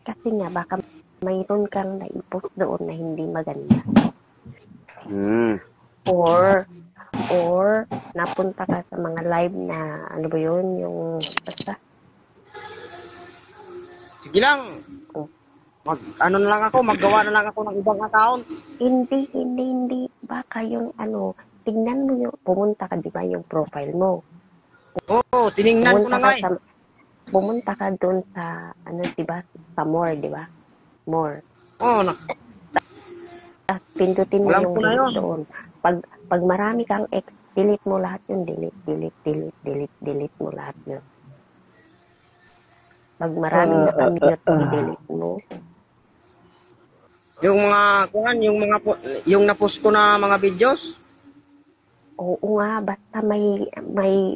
Kasi nga, baka mayroon kang naipost doon na hindi maganda. Or napunta ka sa mga live na, ano ba yun, yung, basta. Sige lang. Ano na lang ako, maggawa na lang ako ng ibang account. Hindi. Baka yung, tignan mo yung, pumunta ka, di ba, yung profile mo. Oo, tiningnan ko na nga eh. Pumunta ka doon sa, di ba, sa more, di ba? More. Oo, Tapos pindutin mo yung yun. doon. Pag marami kang delete mo lahat yun. Delete mo lahat yun. Pag marami nakamute, delete mo. Yung na-post ko na mga videos? Oo nga, basta may,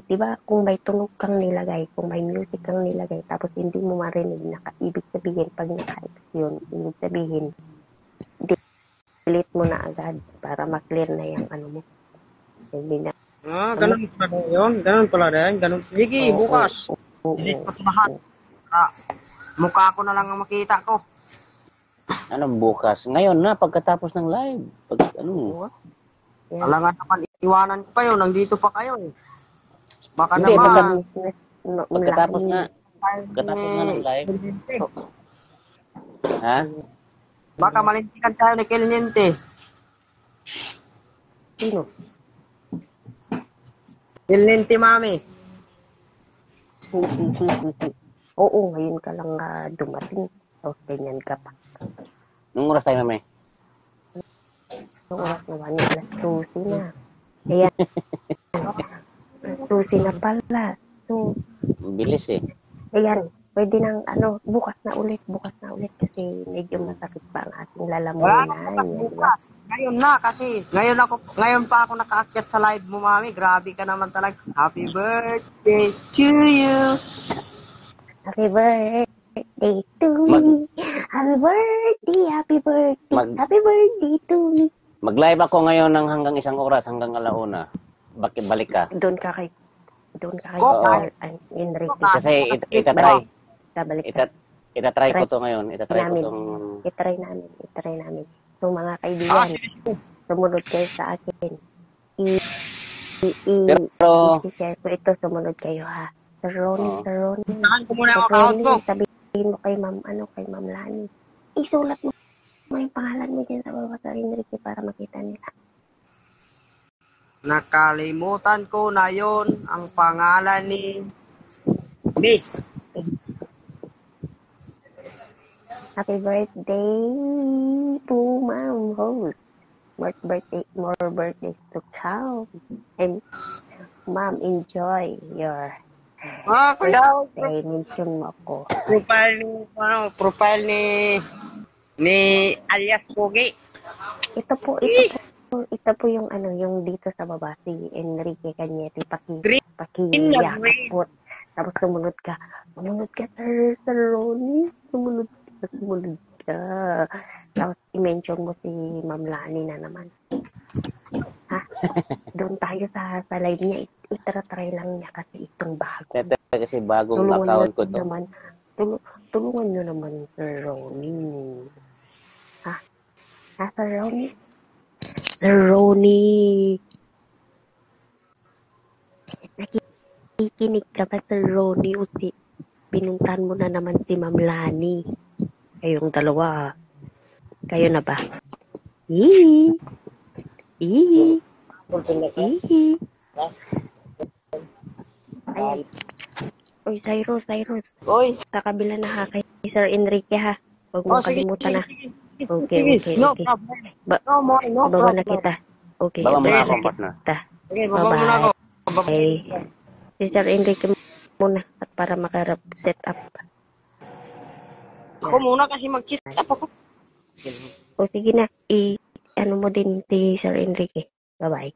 di ba, kung may tunog kang nilagay, kung may music kang nilagay, tapos hindi mo marinig, ibig sabihin, pag naka-X yun, ibig sabihin, delete mo na agad para maklear na yung mo. Hindi na. Ganun pala yun. Ganun. Sige, bukas. Delete ko sa lahat. Mukha ko na lang ang makita ko. Anong bukas? Ngayon na, pagkatapos ng live. Alangan naman, iwanan ko kayo. Nandito pa kayo eh. Baka Hindi, naman. Pagkatapos nga ng live. Ha? Baka malintikan tayo ni Kelniente. Sino? Kelniente, mami. Oo, ngayon ka lang dumating. So, ganyan ka pa. Nung oras tayo, mami? Nung oras na alas 12 na. Ayan. 12 na pala. So, bilis eh. Ayan. Pwede nang, bukas na ulit kasi medyo masakit pa ang ating lalamunan. Bukas. Ngayon na kasi, ngayon pa ako nakaakyat sa live mo, mami. Grabe ka naman talaga. Happy birthday to you. Happy birthday to me. Happy birthday. Happy birthday to me. Mag-live ako ngayon ng hanggang 1 oras, hanggang 1:00. Bakit balik ka? Doon ka kay Enrique. Kasi itatry ko to ngayon. Itry namin. So mga kaibigan, sumunod kayo sa akin. I-share ko ito, sumunod kayo ha. Sir Ronnie. Saan ko muna yung account ko? Sabihin mo kay Ma'am Lani. Isulat mo yung pangalan mo dyan sa baba sa Enrique para makita nila. Nakalimutan ko na yon ang pangalan ni Miss. Happy birthday to Ma'am Rose. More birthdays to come. And Ma'am, enjoy your Kuya, birthday. Mention mo ako. profile ni alias Pogi. Ito po yung yung dito sa baba, si Enrique Cañete, pakiyak, tapos sumunod ka, Sir Ronnie, sumunod ka, tapos i-mention mo si Ma'am Lani na naman, ha, doon tayo sa live niya, itara-try lang niya kasi itong bago, Kasi bagong account ko to. Tulungan nyo naman, Sir Ronnie, ha, Sir Ronnie, nakikinig ka ba, Sir Ronnie, o pinuntahan mo na naman si Ma'am Lani. Kayong dalawa, kayo na ba? Ihi. Ayan. Oy, Cyrus. Oy. Sa kabila na ha, kay Sir Enrique ha. Huwag mo kalimutan na. Okay. No problem. No baba problem. na kita. Okay, Baba mo na baba ako, na partner. kita. Okay, baba mo na ako. Okay. Si Sir Enrique muna at para maka-set up. Ako muna kasi mag-cheat up ako. O sige na, ano mo din si Sir Enrique. Bye-bye.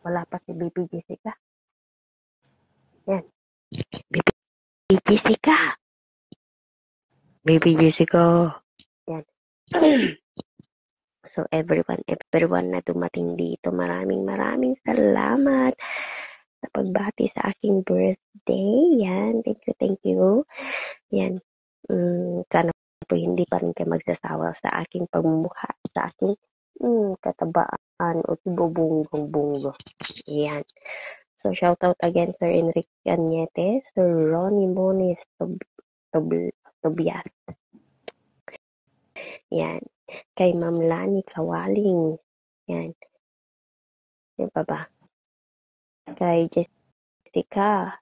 Wala pa si Baby Jessica. Yan. Baby Jessica. Yan. So everyone na dumating dito, maraming salamat sa pagbati sa aking birthday. Yan. Thank you. Yan. Sana po hindi pa rin kayo magsasawa sa aking pagmumukha, sa aking katabaan o bubungo. Yan. So, shout out again, Sir Enrique Cañete, Sir Ronnie Moniz Tobias. Yan. Kay Ma'am Lani Kawaling. Yan. Yan pa ba? Kay Jessica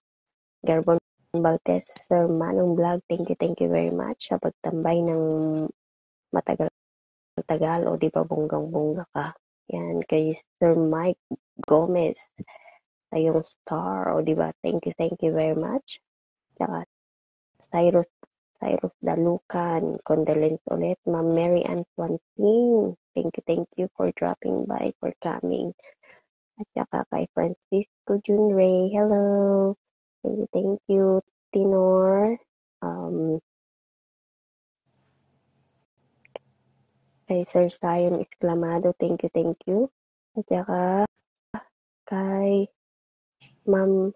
Garbon Baltes, Sir Manong Vlog, thank you very much sa pagtambay ng matagal o di ba bonggang-bongga ka. Yan. Kay Sir Mike Gomez, sa yung star o di ba, thank you very much. Tsaka Cyrus Dalucan, condolence ulit. Ma'am Mary Ann Swansing, thank you for dropping by, for coming. At saka kay Francisco Junray, hello, thank you. Tinor, kay Sir Zion Exclamado, thank you. At saka kay Ma'am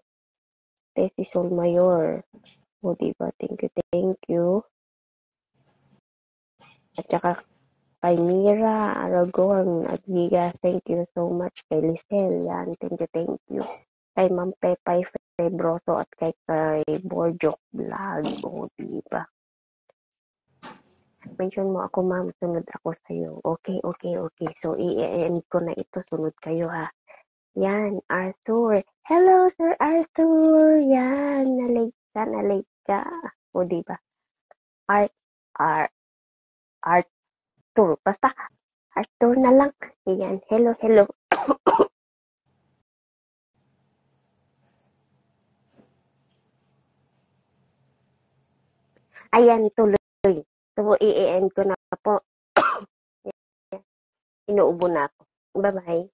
Tessie Solmayor, o diba, thank you. At saka kay Mira Aragon at Giga, thank you so much. Kay Lisel, yan, thank you. Kay Ma'am Pepay Febroso at kay Borjok Vlog, o diba. Mention mo ako, ma'am, sunod ako sa'yo. Okay. So, i-end ko na ito, sunod kayo ha. Yan, Arthur. Hello, Sir Arthur. Yan, nalate ka. O, diba? Arthur. Basta, Arthur na lang. Yan, hello. Ayan, tuloy. So, i-end ko na po. Inuubo na ako. Bye-bye.